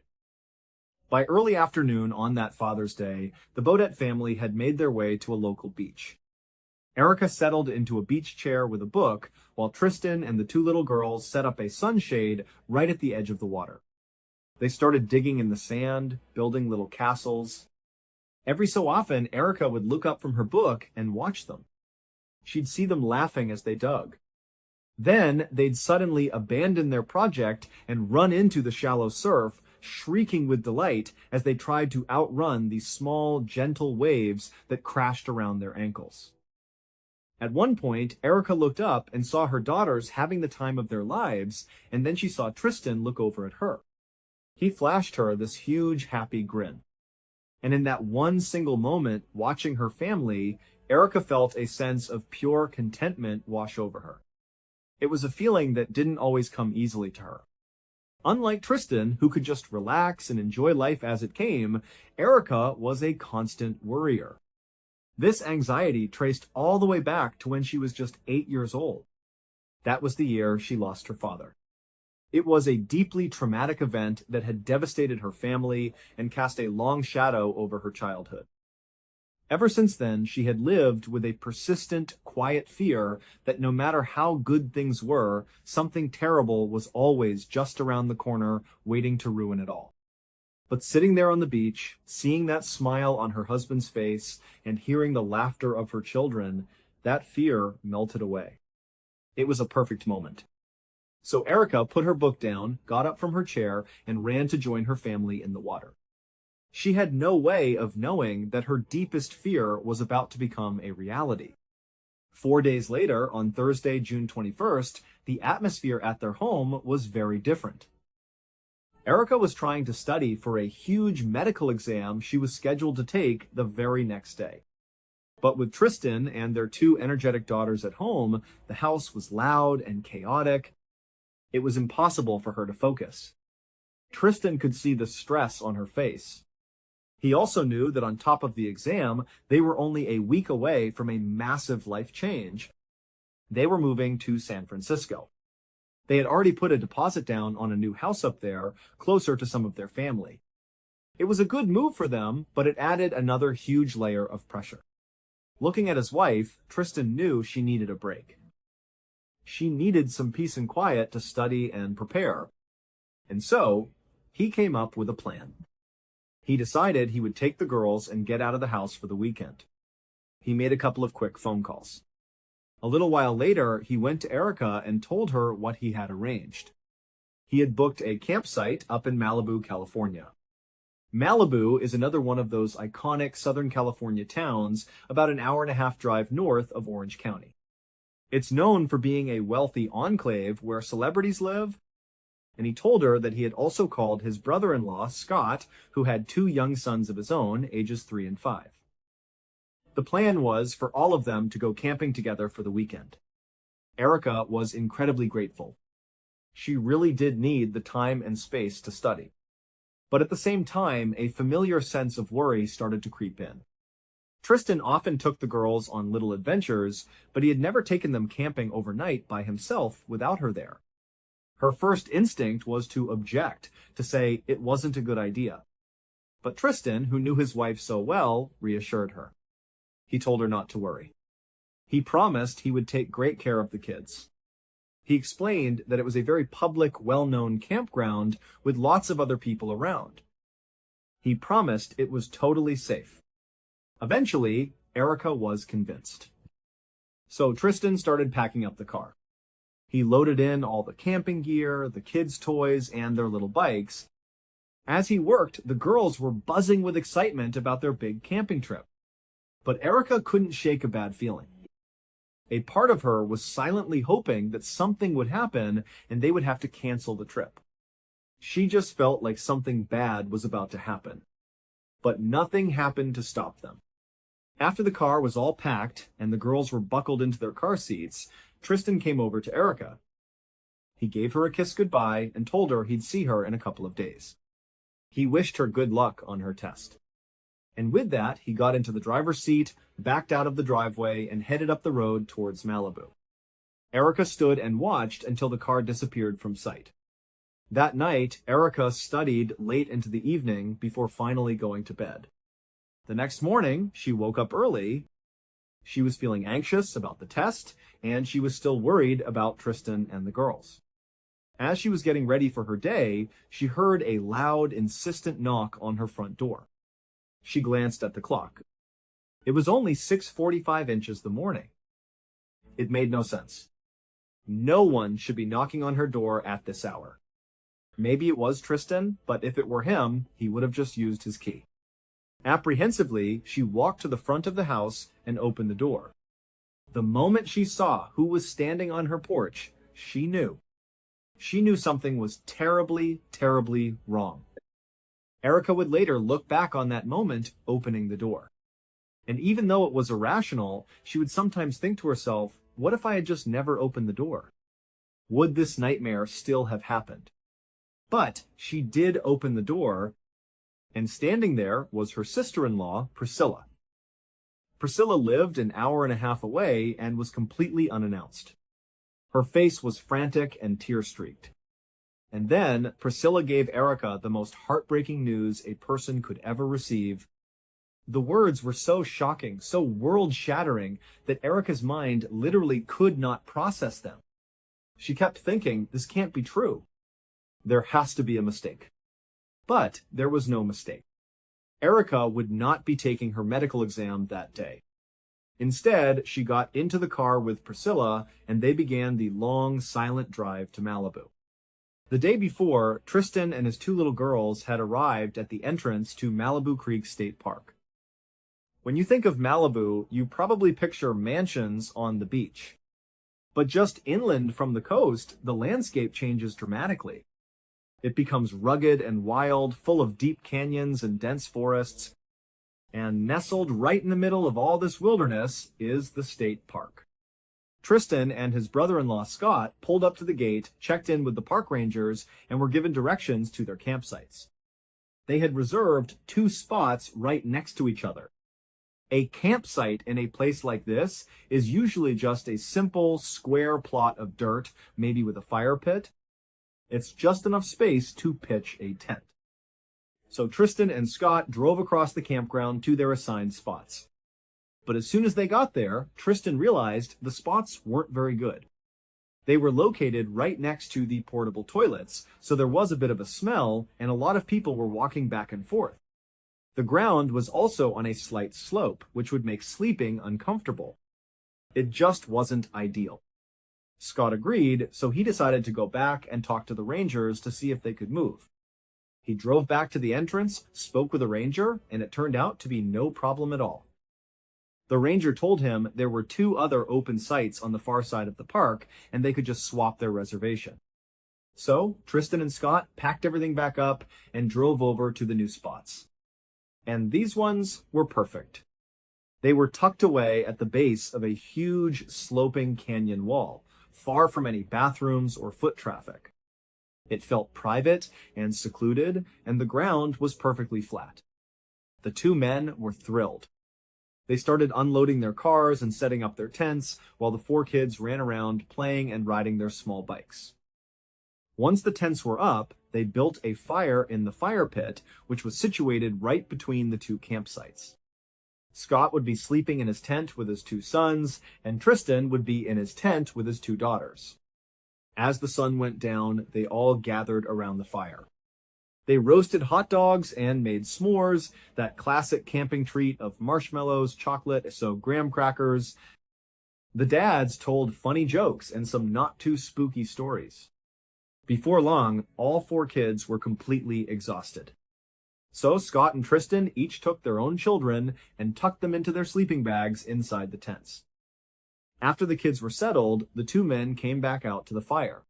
By early afternoon on that Father's Day, the Baudet family had made their way to a local beach. Erica settled into a beach chair with a book, while Tristan and the two little girls set up a sunshade right at the edge of the water. They started digging in the sand, building little castles. Every so often, Erica would look up from her book and watch them. She'd see them laughing as they dug. Then they'd suddenly abandon their project and run into the shallow surf, shrieking with delight as they tried to outrun these small, gentle waves that crashed around their ankles. At one point, Erica looked up and saw her daughters having the time of their lives, and then she saw Tristan look over at her. He flashed her this huge, happy grin. And in that one single moment, watching her family, Erica felt a sense of pure contentment wash over her. It was a feeling that didn't always come easily to her. Unlike Tristan, who could just relax and enjoy life as it came, Erica was a constant worrier. This anxiety traced all the way back to when she was just 8 years old. That was the year she lost her father. It was a deeply traumatic event that had devastated her family and cast a long shadow over her childhood. Ever since then, she had lived with a persistent, quiet fear that no matter how good things were, something terrible was always just around the corner, waiting to ruin it all. But sitting there on the beach, seeing that smile on her husband's face, and hearing the laughter of her children, that fear melted away. It was a perfect moment. So Erica put her book down, got up from her chair, and ran to join her family in the water. She had no way of knowing that her deepest fear was about to become a reality. 4 days later, on Thursday, June 21st, the atmosphere at their home was very different. Erica was trying to study for a huge medical exam she was scheduled to take the very next day. But with Tristan and their 2 energetic daughters at home, the house was loud and chaotic. It was impossible for her to focus. Tristan could see the stress on her face. He also knew that on top of the exam, they were only a week away from a massive life change. They were moving to San Francisco. They had already put a deposit down on a new house up there, closer to some of their family. It was a good move for them, but it added another huge layer of pressure. Looking at his wife, Tristan knew she needed a break. She needed some peace and quiet to study and prepare. And so, he came up with a plan. He decided he would take the girls and get out of the house for the weekend. He made a couple of quick phone calls. A little while later, he went to Erica and told her what he had arranged. He had booked a campsite up in Malibu, California. Malibu is another one of those iconic Southern California towns about an hour-and-a-half drive north of Orange County. It's known for being a wealthy enclave where celebrities live, and he told her that he had also called his brother-in-law, Scott, who had 2 young sons of his own, ages 3 and 5. The plan was for all of them to go camping together for the weekend. Erica was incredibly grateful. She really did need the time and space to study. But at the same time, a familiar sense of worry started to creep in. Tristan often took the girls on little adventures, but he had never taken them camping overnight by himself without her there. Her first instinct was to object, to say it wasn't a good idea. But Tristan, who knew his wife so well, reassured her. He told her not to worry. He promised he would take great care of the kids. He explained that it was a very public, well-known campground with lots of other people around. He promised it was totally safe. Eventually, Erica was convinced. So Tristan started packing up the car. He loaded in all the camping gear, the kids' toys, and their little bikes. As he worked, the girls were buzzing with excitement about their big camping trip. But Erica couldn't shake a bad feeling. A part of her was silently hoping that something would happen and they would have to cancel the trip. She just felt like something bad was about to happen. But nothing happened to stop them. After the car was all packed and the girls were buckled into their car seats, Tristan came over to Erica. He gave her a kiss goodbye and told her he'd see her in a couple of days. He wished her good luck on her test. And with that, he got into the driver's seat, backed out of the driveway, and headed up the road towards Malibu. Erica stood and watched until the car disappeared from sight. That night, Erica studied late into the evening before finally going to bed. The next morning, she woke up early. She was feeling anxious about the test, and she was still worried about Tristan and the girls. As she was getting ready for her day, she heard a loud, insistent knock on her front door. She glanced at the clock. It was only 6:45 inches the morning. It made no sense. No one should be knocking on her door at this hour. Maybe it was Tristan, but if it were him, he would have just used his key. Apprehensively, she walked to the front of the house and opened the door. The moment she saw who was standing on her porch, she knew. She knew something was terribly, terribly wrong. Erica would later look back on that moment opening the door. And even though it was irrational, she would sometimes think to herself, what if I had just never opened the door? Would this nightmare still have happened? But she did open the door, and standing there was her sister-in-law, Priscilla. Priscilla lived an hour and a half away and was completely unannounced. Her face was frantic and tear-streaked. And then Priscilla gave Erica the most heartbreaking news a person could ever receive. The words were so shocking, so world-shattering, that Erica's mind literally could not process them. She kept thinking, this can't be true. There has to be a mistake. But there was no mistake. Erica would not be taking her medical exam that day. Instead, she got into the car with Priscilla, and they began the long, silent drive to Malibu. The day before, Tristan and his two little girls had arrived at the entrance to Malibu Creek State Park. When you think of Malibu, you probably picture mansions on the beach. But just inland from the coast, the landscape changes dramatically. It becomes rugged and wild, full of deep canyons and dense forests. And nestled right in the middle of all this wilderness is the state park. Tristan and his brother-in-law Scott pulled up to the gate, checked in with the park rangers, and were given directions to their campsites. They had reserved 2 spots right next to each other. A campsite in a place like this is usually just a simple, square plot of dirt, maybe with a fire pit. It's just enough space to pitch a tent. So Tristan and Scott drove across the campground to their assigned spots. But as soon as they got there, Tristan realized the spots weren't very good. They were located right next to the portable toilets, so there was a bit of a smell, and a lot of people were walking back and forth. The ground was also on a slight slope, which would make sleeping uncomfortable. It just wasn't ideal. Scott agreed, so he decided to go back and talk to the rangers to see if they could move. He drove back to the entrance, spoke with a ranger, and it turned out to be no problem at all. The ranger told him there were 2 other open sites on the far side of the park, and they could just swap their reservation. So Tristan and Scott packed everything back up and drove over to the new spots. And these ones were perfect. They were tucked away at the base of a huge sloping canyon wall, far from any bathrooms or foot traffic. It felt private and secluded, and the ground was perfectly flat. The 2 men were thrilled. They started unloading their cars and setting up their tents, while the 4 kids ran around playing and riding their small bikes. Once the tents were up, they built a fire in the fire pit, which was situated right between the 2 campsites. Scott would be sleeping in his tent with his 2 sons, and Tristan would be in his tent with his 2 daughters. As the sun went down, they all gathered around the fire. They roasted hot dogs and made s'mores, that classic camping treat of marshmallows, chocolate, so graham crackers. The dads told funny jokes and some not-too-spooky stories. Before long, all 4 kids were completely exhausted. So Scott and Tristan each took their own children and tucked them into their sleeping bags inside the tents. After the kids were settled, the 2 men came back out to the fire.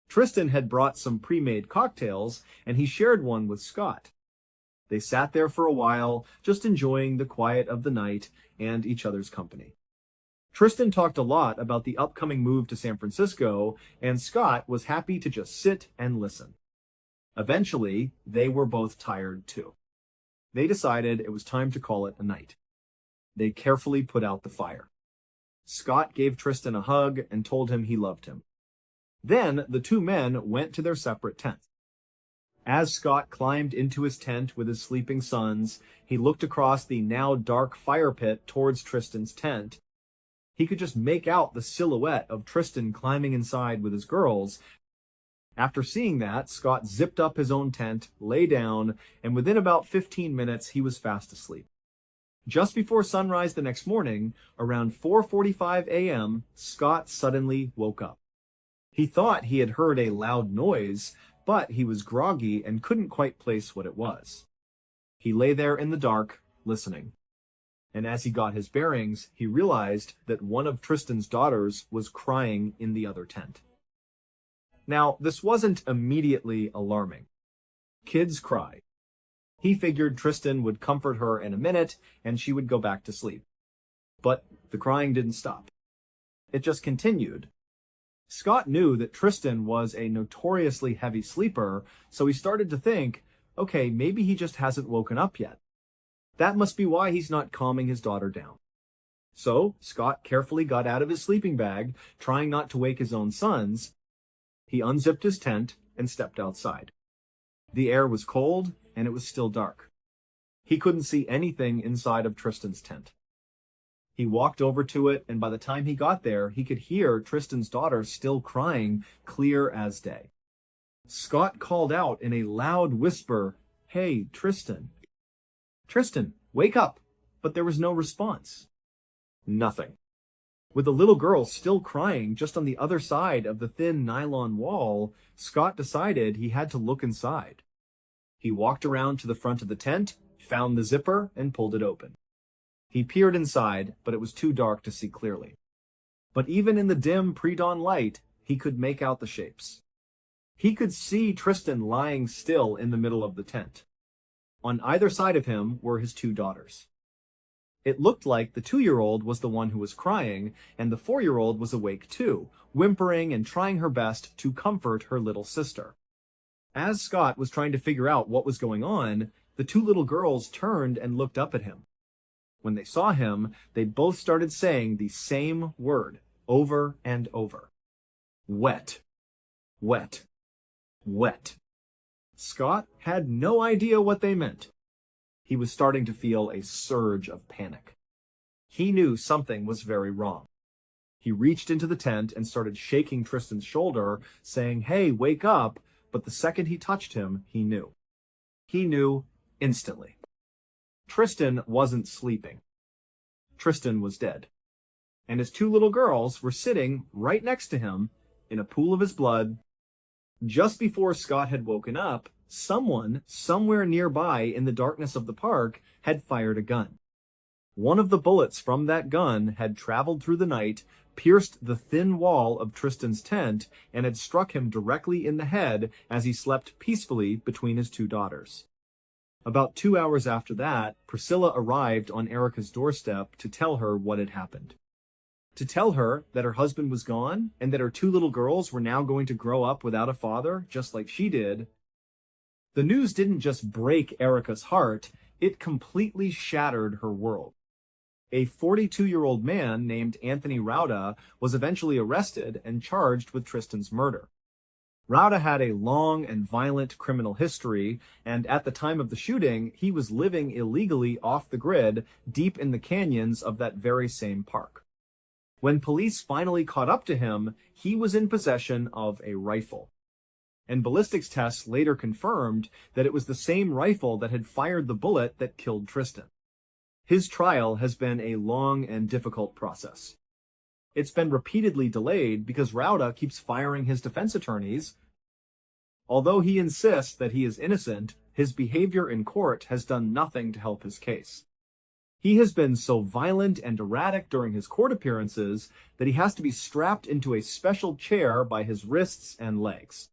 Tristan had brought some pre-made cocktails, and he shared one with Scott. They sat there for a while, just enjoying the quiet of the night and each other's company. Tristan talked a lot about the upcoming move to San Francisco, and Scott was happy to just sit and listen. Eventually, they were both tired too. They decided it was time to call it a night. They carefully put out the fire. Scott gave Tristan a hug and told him he loved him. Then the 2 men went to their separate tents. As Scott climbed into his tent with his sleeping sons, he looked across the now dark fire pit towards Tristan's tent. He could just make out the silhouette of Tristan climbing inside with his girls. After seeing that, Scott zipped up his own tent, lay down, and within about 15 minutes, he was fast asleep. Just before sunrise the next morning, around 4:45 a.m., Scott suddenly woke up. He thought he had heard a loud noise, but he was groggy and couldn't quite place what it was. He lay there in the dark, listening. and as he got his bearings, he realized that one of Tristan's daughters was crying in the other tent. Now, this wasn't immediately alarming. Kids cry. He figured Tristan would comfort her in a minute, and she would go back to sleep. But the crying didn't stop. It just continued. Scott knew that Tristan was a notoriously heavy sleeper, so he started to think, okay, maybe he just hasn't woken up yet. That must be why he's not calming his daughter down. So, Scott carefully got out of his sleeping bag, trying not to wake his own sons. He unzipped his tent and stepped outside. The air was cold, and it was still dark. He couldn't see anything inside of Tristan's tent. He walked over to it, and by the time he got there, he could hear Tristan's daughter still crying, clear as day. Scott called out in a loud whisper, "Hey, Tristan. Tristan, wake up!" But there was no response. Nothing. With the little girl still crying just on the other side of the thin nylon wall, Scott decided he had to look inside. He walked around to the front of the tent, found the zipper, and pulled it open. He peered inside, but it was too dark to see clearly. But even in the dim pre-dawn light, he could make out the shapes. He could see Tristan lying still in the middle of the tent. On either side of him were his two daughters. It looked like the 2-year-old was the one who was crying, and the 4-year-old was awake too, whimpering and trying her best to comfort her little sister. As Scott was trying to figure out what was going on, the two little girls turned and looked up at him. When they saw him, they both started saying the same word over and over. Wet. Wet. Wet. Scott had no idea what they meant. He was starting to feel a surge of panic. He knew something was very wrong. He reached into the tent and started shaking Tristan's shoulder, saying, "Hey, wake up," but the second he touched him, he knew. He knew instantly. Tristan wasn't sleeping. Tristan was dead. And his two little girls were sitting right next to him in a pool of his blood. Just before Scott had woken up, someone somewhere nearby in the darkness of the park had fired a gun. One of the bullets from that gun had traveled through the night, pierced the thin wall of Tristan's tent, and had struck him directly in the head as he slept peacefully between his two daughters. About 2 hours after that, Priscilla arrived on Erica's doorstep to tell her what had happened. To tell her that her husband was gone and that her two little girls were now going to grow up without a father, just like she did. The news didn't just break Erica's heart, it completely shattered her world. A 42-year-old man named Anthony Rauda was eventually arrested and charged with Tristan's murder. Rauda had a long and violent criminal history, and at the time of the shooting, he was living illegally off the grid deep in the canyons of that very same park. When police finally caught up to him, he was in possession of a rifle. And ballistics tests later confirmed that it was the same rifle that had fired the bullet that killed Tristan. His trial has been a long and difficult process. It's been repeatedly delayed because Rauda keeps firing his defense attorneys. Although he insists that he is innocent, his behavior in court has done nothing to help his case. He has been so violent and erratic during his court appearances that he has to be strapped into a special chair by his wrists and legs.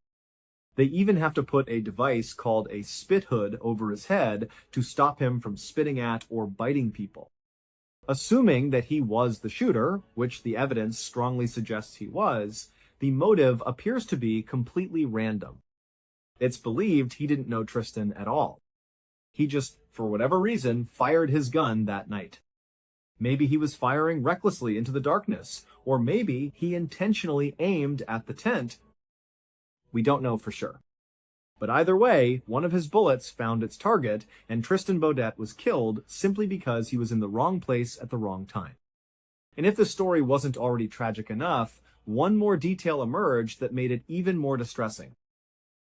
They even have to put a device called a spit hood over his head to stop him from spitting at or biting people. Assuming that he was the shooter, which the evidence strongly suggests he was, the motive appears to be completely random. It's believed he didn't know Tristan at all. He just, for whatever reason, fired his gun that night. Maybe he was firing recklessly into the darkness, or maybe he intentionally aimed at the tent. We don't know for sure. But either way, one of his bullets found its target, and Tristan Beaudet was killed simply because he was in the wrong place at the wrong time. And if the story wasn't already tragic enough, one more detail emerged that made it even more distressing.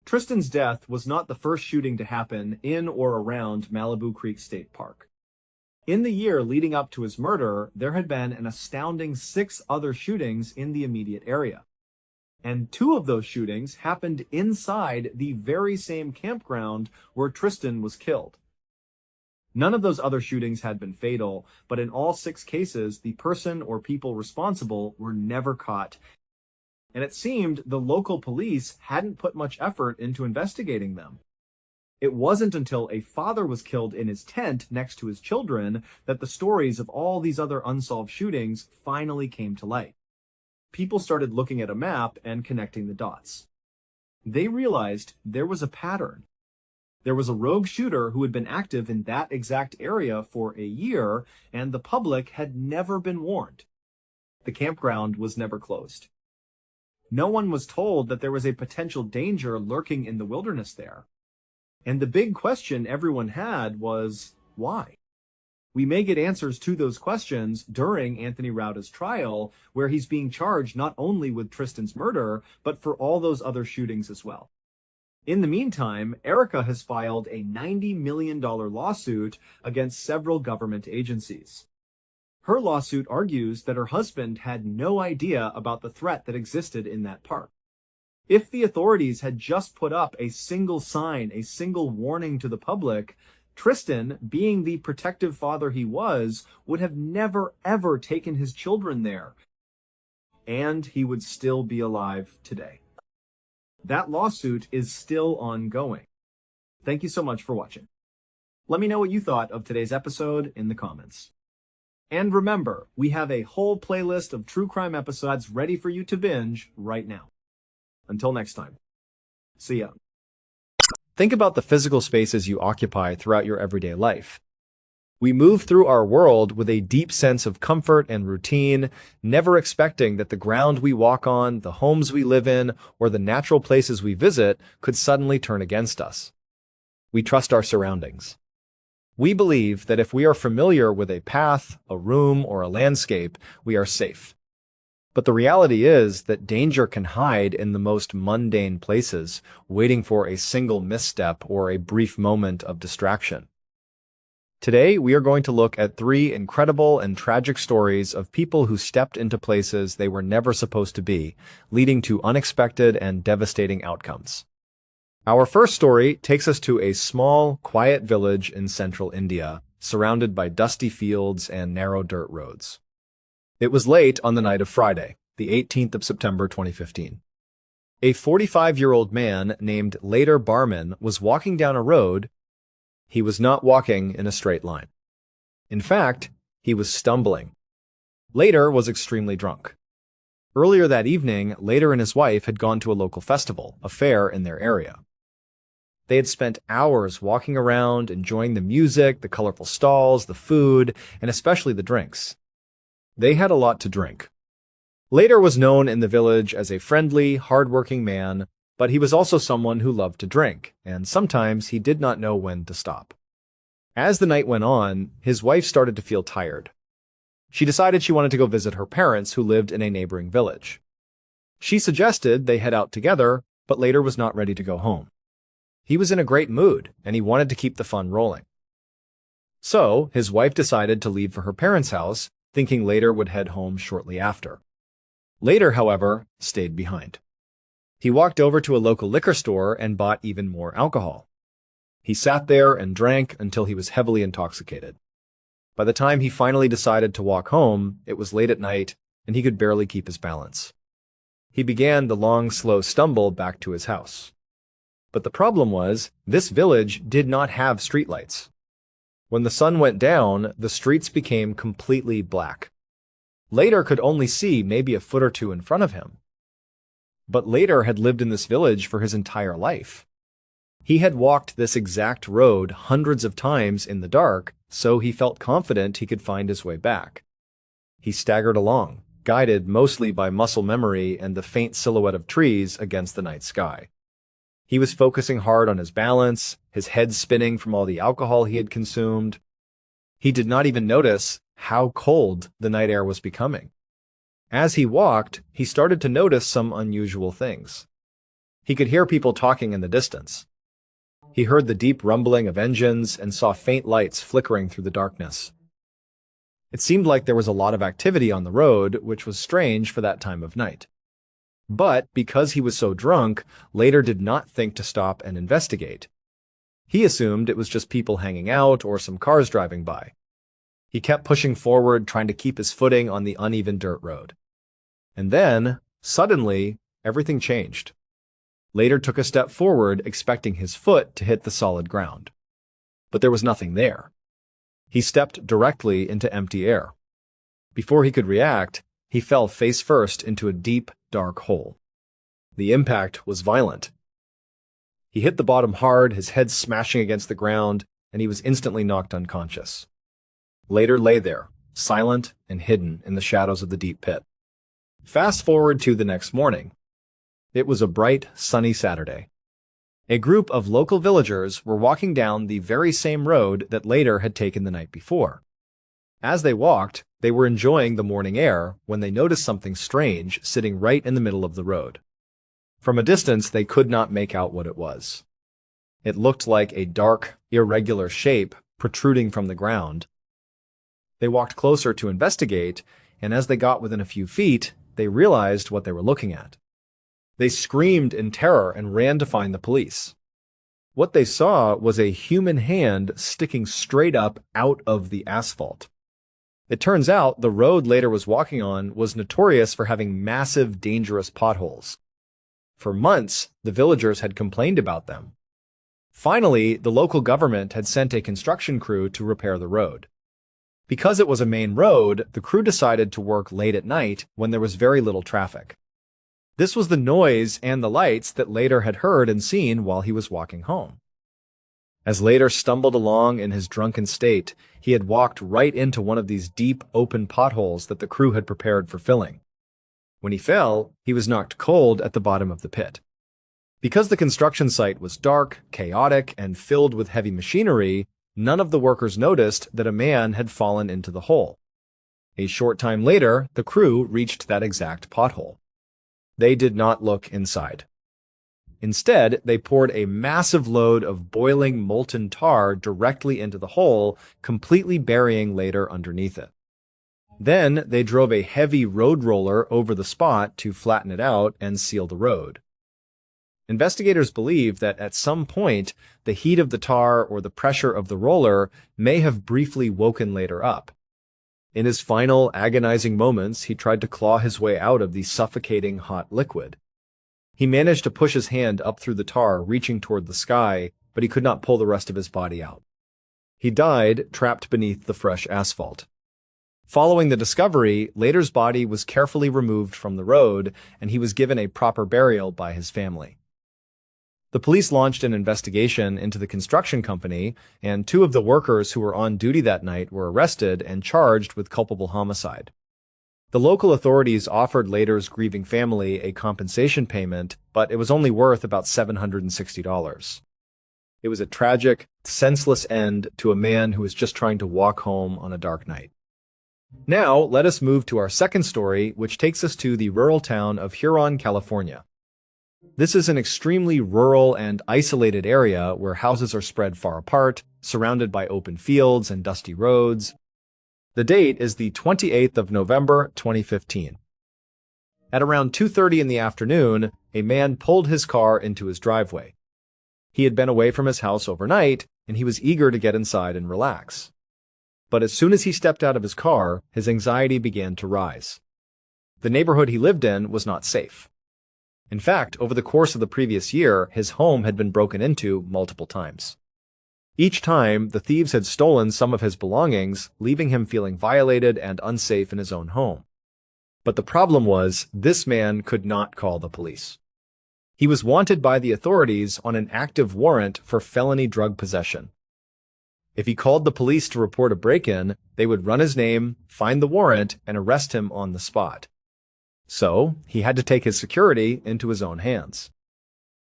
Tristan's death was not the first shooting to happen in or around Malibu Creek State Park. In the year leading up to his murder, there had been an astounding 6 other shootings in the immediate area. And 2 of those shootings happened inside the very same campground where Tristan was killed. None of those other shootings had been fatal, but in all 6 cases, the person or people responsible were never caught. And it seemed the local police hadn't put much effort into investigating them. It wasn't until a father was killed in his tent next to his children that the stories of all these other unsolved shootings finally came to light. People started looking at a map and connecting the dots. They realized there was a pattern. There was a rogue shooter who had been active in that exact area for a year, and the public had never been warned. The campground was never closed. No one was told that there was a potential danger lurking in the wilderness there. And the big question everyone had was, why? We may get answers to those questions during Anthony Rauda's trial, where he's being charged not only with Tristan's murder, but for all those other shootings as well. In the meantime, Erica has filed a $90 million lawsuit against several government agencies. Her lawsuit argues that her husband had no idea about the threat that existed in that park. If the authorities had just put up a single sign, a single warning to the public, Tristan, being the protective father he was, would have never ever taken his children there. And he would still be alive today. That lawsuit is still ongoing. Thank you so much for watching. Let me know what you thought of today's episode in the comments. And remember, we have a whole playlist of true crime episodes ready for you to binge right now. Until next time. See ya. Think about the physical spaces you occupy throughout your everyday life. We move through our world with a deep sense of comfort and routine, never expecting that the ground we walk on, the homes we live in, or the natural places we visit could suddenly turn against us. We trust our surroundings. We believe that if we are familiar with a path, a room, or a landscape, we are safe. But the reality is that danger can hide in the most mundane places, waiting for a single misstep or a brief moment of distraction. Today, we are going to look at 3 incredible and tragic stories of people who stepped into places they were never supposed to be, leading to unexpected and devastating outcomes. Our first story takes us to a small, quiet village in central India, surrounded by dusty fields and narrow dirt roads. It was late on the night of Friday, the 18th of September 2015. A 45-year-old man named Later Barman was walking down a road. He was not walking in a straight line. In fact, he was stumbling. Later was extremely drunk. Earlier that evening, Later and his wife had gone to a local festival, a fair in their area. They had spent hours walking around, enjoying the music, the colorful stalls, the food, and especially the drinks. They had a lot to drink. Later was known in the village as a friendly, hard-working man, but he was also someone who loved to drink, and sometimes he did not know when to stop. As the night went on, his wife started to feel tired. She decided she wanted to go visit her parents who lived in a neighboring village. She suggested they head out together, but Later was not ready to go home. He was in a great mood, and he wanted to keep the fun rolling. So, his wife decided to leave for her parents' house, thinking Later would head home shortly after. Later, however, stayed behind. He walked over to a local liquor store and bought even more alcohol. He sat there and drank until he was heavily intoxicated. By the time he finally decided to walk home, it was late at night, and he could barely keep his balance. He began the long, slow stumble back to his house. But the problem was, this village did not have streetlights. When the sun went down, the streets became completely black. Later could only see maybe a foot or two in front of him. But Later had lived in this village for his entire life. He had walked this exact road hundreds of times in the dark, so he felt confident he could find his way back. He staggered along, guided mostly by muscle memory and the faint silhouette of trees against the night sky. He was focusing hard on his balance, his head spinning from all the alcohol he had consumed. He did not even notice how cold the night air was becoming. As he walked, he started to notice some unusual things. He could hear people talking in the distance. He heard the deep rumbling of engines and saw faint lights flickering through the darkness. It seemed like there was a lot of activity on the road, which was strange for that time of night. But because he was so drunk, Later did not think to stop and investigate. He assumed it was just people hanging out or some cars driving by. He kept pushing forward, trying to keep his footing on the uneven dirt road. And then, suddenly, everything changed. Later took a step forward, expecting his foot to hit the solid ground. But there was nothing there. He stepped directly into empty air. Before he could react, he fell face first into a deep, dark hole. The impact was violent. He hit the bottom hard, his head smashing against the ground, and he was instantly knocked unconscious. Later lay there, silent and hidden in the shadows of the deep pit. Fast forward to the next morning. It was a bright, sunny Saturday. A group of local villagers were walking down the very same road that Later had taken the night before. As they walked, they were enjoying the morning air when they noticed something strange sitting right in the middle of the road. From a distance, they could not make out what it was. It looked like a dark, irregular shape protruding from the ground. They walked closer to investigate, and as they got within a few feet, they realized what they were looking at. They screamed in terror and ran to find the police. What they saw was a human hand sticking straight up out of the asphalt. It turns out the road Later was walking on was notorious for having massive, dangerous potholes. For months, the villagers had complained about them. Finally, the local government had sent a construction crew to repair the road. Because it was a main road, the crew decided to work late at night when there was very little traffic. This was the noise and the lights that Later had heard and seen while he was walking home. As Later stumbled along in his drunken state, he had walked right into one of these deep, open potholes that the crew had prepared for filling. When he fell, he was knocked cold at the bottom of the pit. Because the construction site was dark, chaotic, and filled with heavy machinery, none of the workers noticed that a man had fallen into the hole. A short time later, the crew reached that exact pothole. They did not look inside. Instead, they poured a massive load of boiling molten tar directly into the hole, completely burying Later underneath it. Then they drove a heavy road roller over the spot to flatten it out and seal the road. Investigators believe that at some point, the heat of the tar or the pressure of the roller may have briefly woken Later up. In his final agonizing moments, he tried to claw his way out of the suffocating hot liquid. He managed to push his hand up through the tar, reaching toward the sky, but he could not pull the rest of his body out. He died, trapped beneath the fresh asphalt. Following the discovery, Later's body was carefully removed from the road, and he was given a proper burial by his family. The police launched an investigation into the construction company, and 2 of the workers who were on duty that night were arrested and charged with culpable homicide. The local authorities offered Later's grieving family a compensation payment, but it was only worth about $760. It was a tragic, senseless end to a man who was just trying to walk home on a dark night. Now, let us move to our second story, which takes us to the rural town of Huron, California. This is an extremely rural and isolated area where houses are spread far apart, surrounded by open fields and dusty roads. The date is the 28th of November, 2015. At around 2:30 in the afternoon, a man pulled his car into his driveway. He had been away from his house overnight, and he was eager to get inside and relax. But as soon as he stepped out of his car, his anxiety began to rise. The neighborhood he lived in was not safe. In fact, over the course of the previous year, his home had been broken into multiple times. Each time, the thieves had stolen some of his belongings, leaving him feeling violated and unsafe in his own home. But the problem was, this man could not call the police. He was wanted by the authorities on an active warrant for felony drug possession. If he called the police to report a break-in, they would run his name, find the warrant, and arrest him on the spot. So, he had to take his security into his own hands.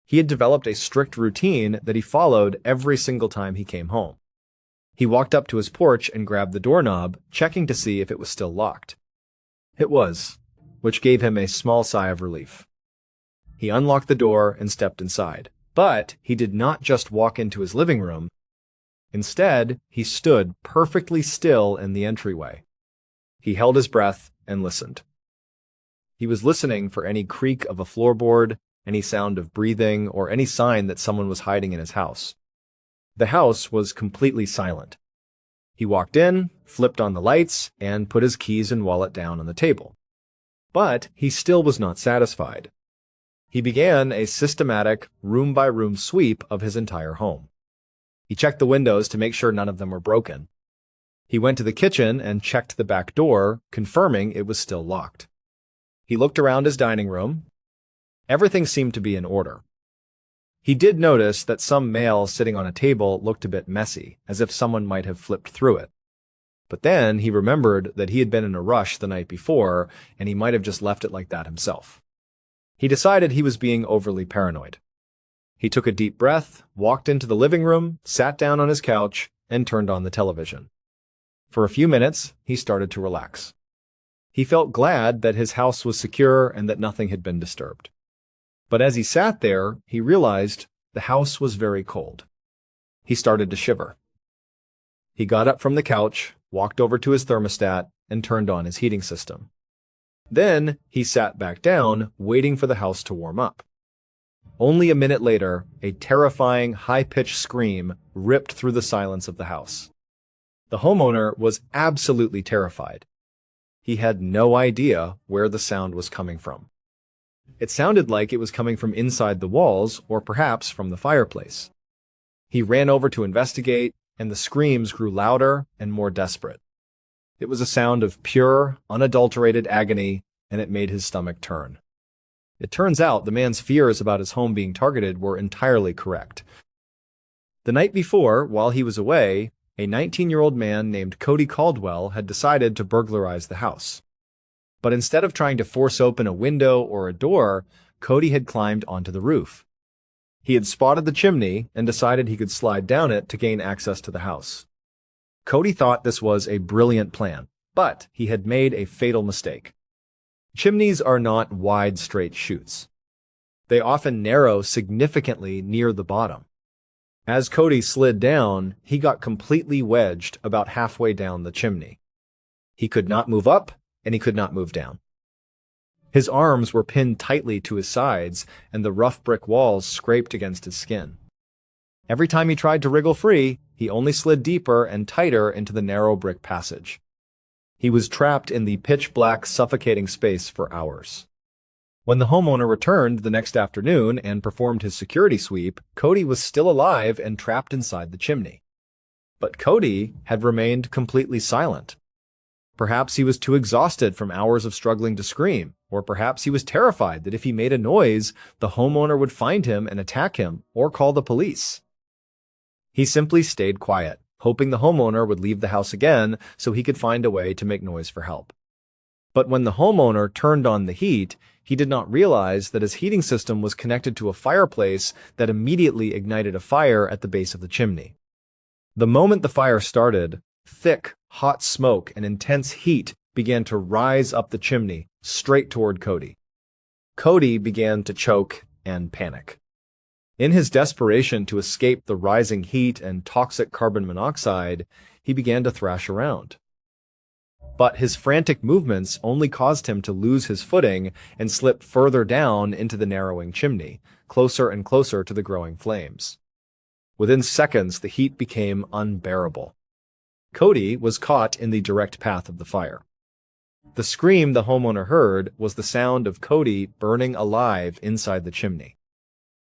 He had developed a strict routine that he followed every single time he came home. He walked up to his porch and grabbed the doorknob, checking to see if it was still locked. It was, which gave him a small sigh of relief. He unlocked the door and stepped inside. But he did not just walk into his living room. Instead, he stood perfectly still in the entryway. He held his breath and listened. He was listening for any creak of a floorboard, any sound of breathing, or any sign that someone was hiding in his house. The house was completely silent. He walked in, flipped on the lights, and put his keys and wallet down on the table. But he still was not satisfied. He began a systematic, room-by-room sweep of his entire home. He checked the windows to make sure none of them were broken. He went to the kitchen and checked the back door, confirming it was still locked. He looked around his dining room. Everything seemed to be in order. He did notice that some mail sitting on a table looked a bit messy, as if someone might have flipped through it. But then he remembered that he had been in a rush the night before, and he might have just left it like that himself. He decided he was being overly paranoid. He took a deep breath, walked into the living room, sat down on his couch, and turned on the television. For a few minutes, he started to relax. He felt glad that his house was secure and that nothing had been disturbed. But as he sat there, he realized the house was very cold. He started to shiver. He got up from the couch, walked over to his thermostat, and turned on his heating system. Then he sat back down, waiting for the house to warm up. Only a minute later, a terrifying, high-pitched scream ripped through the silence of the house. The homeowner was absolutely terrified. He had no idea where the sound was coming from. It sounded like it was coming from inside the walls or perhaps from the fireplace. He ran over to investigate, and the screams grew louder and more desperate. It was a sound of pure, unadulterated agony, and it made his stomach turn. It turns out the man's fears about his home being targeted were entirely correct. The night before, while he was away, a 19-year-old man named Cody Caldwell had decided to burglarize the house. But instead of trying to force open a window or a door, Cody had climbed onto the roof. He had spotted the chimney and decided he could slide down it to gain access to the house. Cody thought this was a brilliant plan, but he had made a fatal mistake. Chimneys are not wide, straight chutes. They often narrow significantly near the bottom. As Cody slid down, he got completely wedged about halfway down the chimney. He could not move up, and he could not move down. His arms were pinned tightly to his sides, and the rough brick walls scraped against his skin. Every time he tried to wriggle free, he only slid deeper and tighter into the narrow brick passage. He was trapped in the pitch-black, suffocating space for hours. When the homeowner returned the next afternoon and performed his security sweep, Cody was still alive and trapped inside the chimney. But Cody had remained completely silent. Perhaps he was too exhausted from hours of struggling to scream, or perhaps he was terrified that if he made a noise, the homeowner would find him and attack him, or call the police. He simply stayed quiet, hoping the homeowner would leave the house again so he could find a way to make noise for help. But when the homeowner turned on the heat, he did not realize that his heating system was connected to a fireplace that immediately ignited a fire at the base of the chimney. The moment the fire started, thick, hot smoke and intense heat began to rise up the chimney, straight toward Cody. Cody began to choke and panic. In his desperation to escape the rising heat and toxic carbon monoxide, he began to thrash around. But his frantic movements only caused him to lose his footing and slip further down into the narrowing chimney, closer and closer to the growing flames. Within seconds, the heat became unbearable. Cody was caught in the direct path of the fire. The scream the homeowner heard was the sound of Cody burning alive inside the chimney.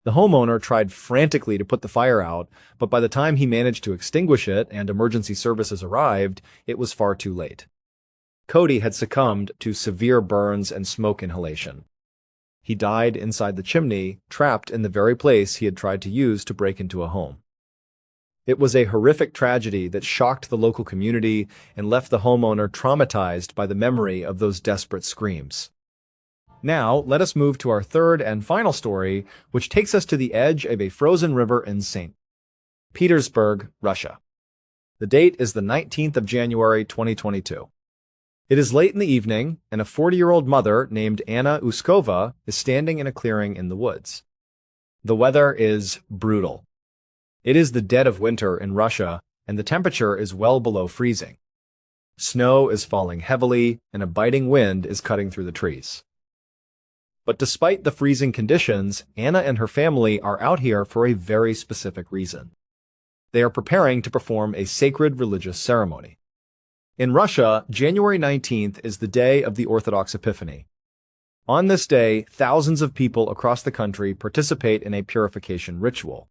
The homeowner tried frantically to put the fire out, but by the time he managed to extinguish it and emergency services arrived, it was far too late. Cody had succumbed to severe burns and smoke inhalation. He died inside the chimney, trapped in the very place he had tried to use to break into a home. It was a horrific tragedy that shocked the local community and left the homeowner traumatized by the memory of those desperate screams. Now, let us move to our third and final story, which takes us to the edge of a frozen river in St. Petersburg, Russia. The date is the 19th of January, 2022. It is late in the evening, and a 40-year-old mother named Anna Uskova is standing in a clearing in the woods. The weather is brutal. It is the dead of winter in Russia, and the temperature is well below freezing. Snow is falling heavily, and a biting wind is cutting through the trees. But despite the freezing conditions, Anna and her family are out here for a very specific reason. They are preparing to perform a sacred religious ceremony. In Russia, January 19th is the day of the Orthodox Epiphany. On this day, thousands of people across the country participate in a purification ritual.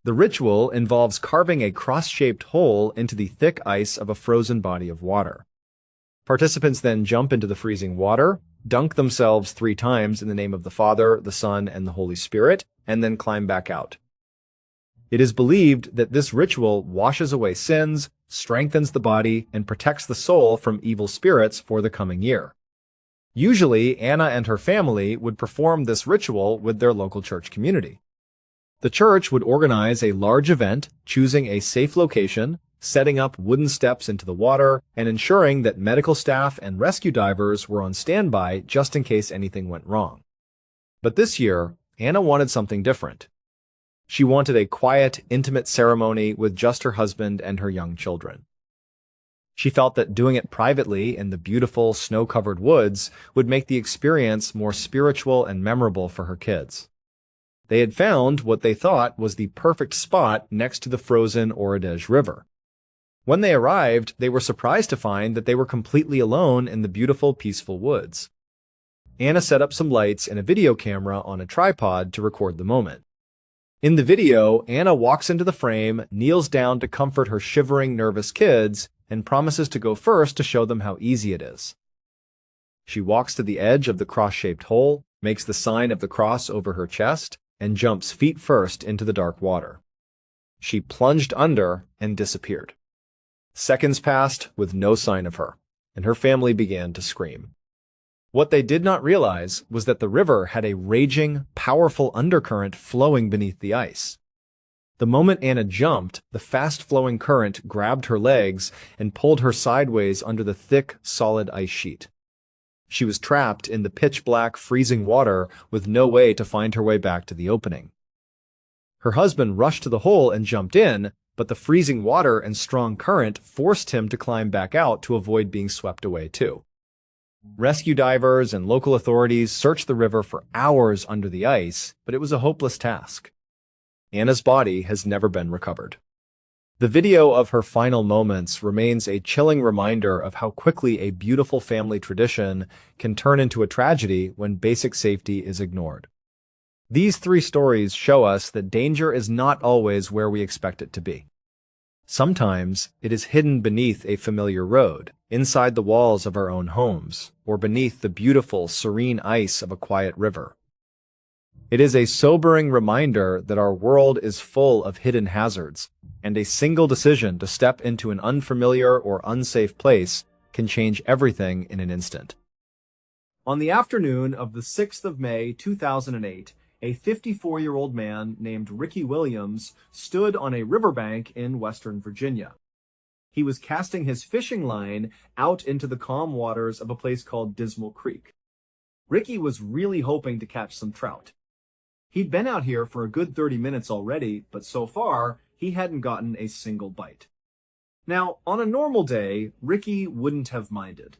The ritual involves carving a cross-shaped hole into the thick ice of a frozen body of water. Participants then jump into the freezing water, dunk themselves 3 times in the name of the Father, the Son, and the Holy Spirit, and then climb back out. It is believed that this ritual washes away sins, strengthens the body, and protects the soul from evil spirits for the coming year. Usually, Anna and her family would perform this ritual with their local church community. The church would organize a large event, choosing a safe location, setting up wooden steps into the water, and ensuring that medical staff and rescue divers were on standby just in case anything went wrong. But this year, Anna wanted something different. She wanted a quiet, intimate ceremony with just her husband and her young children. She felt that doing it privately in the beautiful, snow-covered woods would make the experience more spiritual and memorable for her kids. They had found what they thought was the perfect spot next to the frozen Oradezh River. When they arrived, they were surprised to find that they were completely alone in the beautiful, peaceful woods. Anna set up some lights and a video camera on a tripod to record the moment. In the video, Anna walks into the frame, kneels down to comfort her shivering, nervous kids, and promises to go first to show them how easy it is. She walks to the edge of the cross-shaped hole, makes the sign of the cross over her chest, and jumps feet first into the dark water. She plunged under and disappeared. Seconds passed with no sign of her, and her family began to scream. What they did not realize was that the river had a raging, powerful undercurrent flowing beneath the ice. The moment Anna jumped, the fast-flowing current grabbed her legs and pulled her sideways under the thick, solid ice sheet. She was trapped in the pitch-black, freezing water with no way to find her way back to the opening. Her husband rushed to the hole and jumped in, but the freezing water and strong current forced him to climb back out to avoid being swept away too. Rescue divers and local authorities searched the river for hours under the ice, but it was a hopeless task. Anna's body has never been recovered. The video of her final moments remains a chilling reminder of how quickly a beautiful family tradition can turn into a tragedy when basic safety is ignored. These 3 stories show us that danger is not always where we expect it to be. Sometimes it is hidden beneath a familiar road, inside the walls of our own homes, or beneath the beautiful, serene ice of a quiet river. It is a sobering reminder that our world is full of hidden hazards, and a single decision to step into an unfamiliar or unsafe place can change everything in an instant. On the afternoon of the 6th of May, 2008, a 54-year-old man named Ricky Williams stood on a riverbank in Western Virginia. He was casting his fishing line out into the calm waters of a place called Dismal Creek. Ricky was really hoping to catch some trout. He'd been out here for a good 30 minutes already, but so far, he hadn't gotten a single bite. Now, on a normal day, Ricky wouldn't have minded.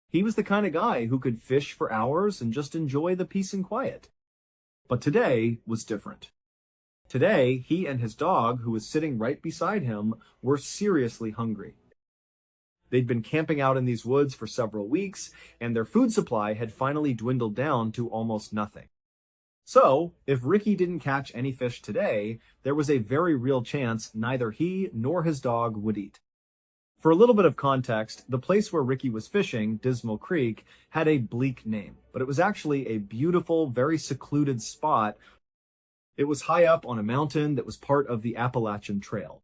He was the kind of guy who could fish for hours and just enjoy the peace and quiet. But today was different. Today, he and his dog, who was sitting right beside him, were seriously hungry. They'd been camping out in these woods for several weeks, and their food supply had finally dwindled down to almost nothing. So, if Ricky didn't catch any fish today, there was a very real chance neither he nor his dog would eat. For a little bit of context, the place where Ricky was fishing, Dismal Creek, had a bleak name, but it was actually a beautiful, very secluded spot. It was high up on a mountain that was part of the Appalachian Trail.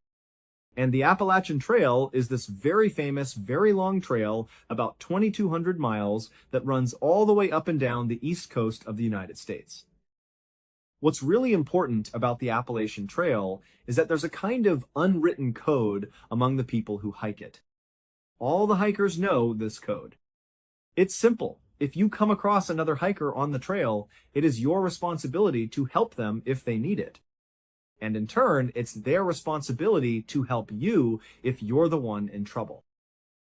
And the Appalachian Trail is this very famous, very long trail, about 2,200 miles, that runs all the way up and down the east coast of the United States. What's really important about the Appalachian Trail is that there's a kind of unwritten code among the people who hike it. All the hikers know this code. It's simple. If you come across another hiker on the trail, it is your responsibility to help them if they need it. And in turn, it's their responsibility to help you if you're the one in trouble.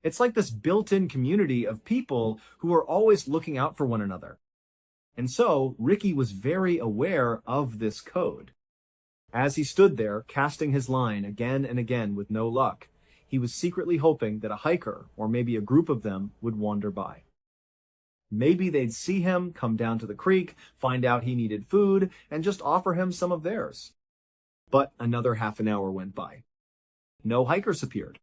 It's like this built-in community of people who are always looking out for one another. And so, Ricky was very aware of this code. As he stood there, casting his line again and again with no luck, he was secretly hoping that a hiker, or maybe a group of them, would wander by. Maybe they'd see him, come down to the creek, find out he needed food, and just offer him some of theirs. But another half an hour went by. No hikers appeared.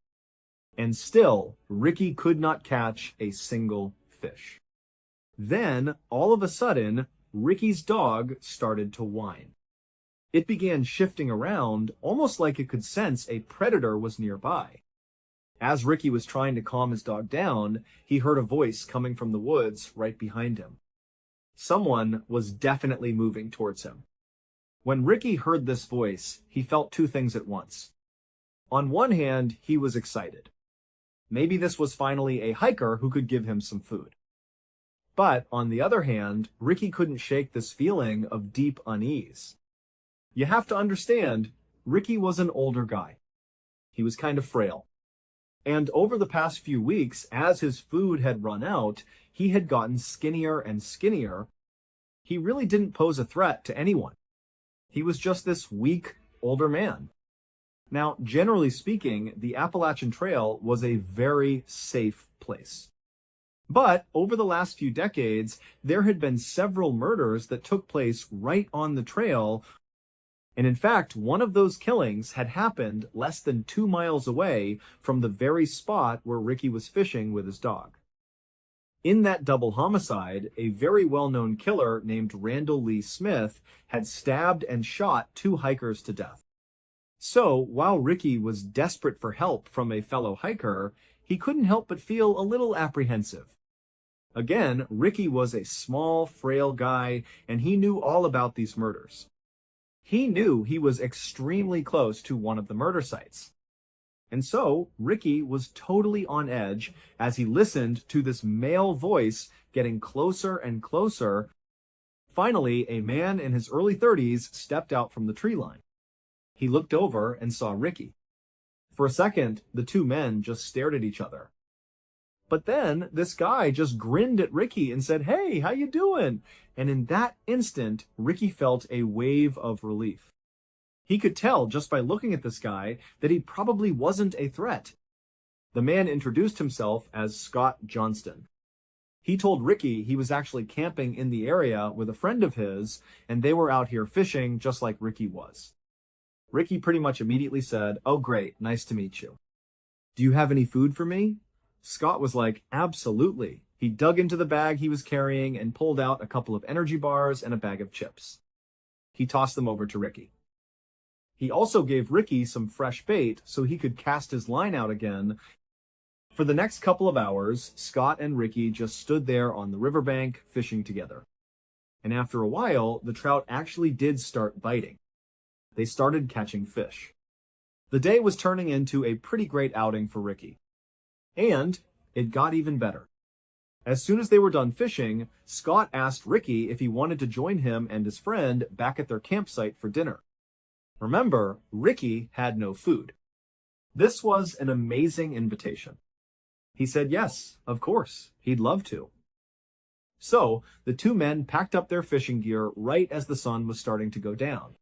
And still, Ricky could not catch a single fish. Then, all of a sudden, Ricky's dog started to whine. It began shifting around, almost like it could sense a predator was nearby. As Ricky was trying to calm his dog down, he heard a voice coming from the woods right behind him. Someone was definitely moving towards him. When Ricky heard this voice, he felt two things at once. On one hand, he was excited. Maybe this was finally a hiker who could give him some food. But on the other hand, Ricky couldn't shake this feeling of deep unease. You have to understand, Ricky was an older guy. He was kind of frail. And over the past few weeks, as his food had run out, he had gotten skinnier and skinnier. He really didn't pose a threat to anyone. He was just this weak, older man. Now, generally speaking, the Appalachian Trail was a very safe place. But over the last few decades, there had been several murders that took place right on the trail. And in fact, one of those killings had happened less than 2 miles away from the very spot where Ricky was fishing with his dog. In that double homicide, a very well-known killer named Randall Lee Smith had stabbed and shot 2 hikers to death. So, while Ricky was desperate for help from a fellow hiker, he couldn't help but feel a little apprehensive. Again, Ricky was a small, frail guy, and he knew all about these murders. He knew he was extremely close to one of the murder sites. And so, Ricky was totally on edge as he listened to this male voice getting closer and closer. Finally, a man in his early 30s stepped out from the tree line. He looked over and saw Ricky. For a second, the two men just stared at each other. But then, this guy just grinned at Ricky and said, "Hey, how you doing?" And in that instant, Ricky felt a wave of relief. He could tell just by looking at this guy that he probably wasn't a threat. The man introduced himself as Scott Johnston. He told Ricky he was actually camping in the area with a friend of his, and they were out here fishing just like Ricky was. Ricky pretty much immediately said, "Oh great, nice to meet you. Do you have any food for me?" Scott was like, "Absolutely." He dug into the bag he was carrying and pulled out a couple of energy bars and a bag of chips. He tossed them over to Ricky. He also gave Ricky some fresh bait so he could cast his line out again. For the next couple of hours, Scott and Ricky just stood there on the riverbank fishing together. And after a while, the trout actually did start biting. They started catching fish. The day was turning into a pretty great outing for Ricky. And it got even better. As soon as they were done fishing, Scott asked Ricky if he wanted to join him and his friend back at their campsite for dinner. Remember, Ricky had no food. This was an amazing invitation. He said yes, of course, he'd love to. So, the two men packed up their fishing gear right as the sun was starting to go down.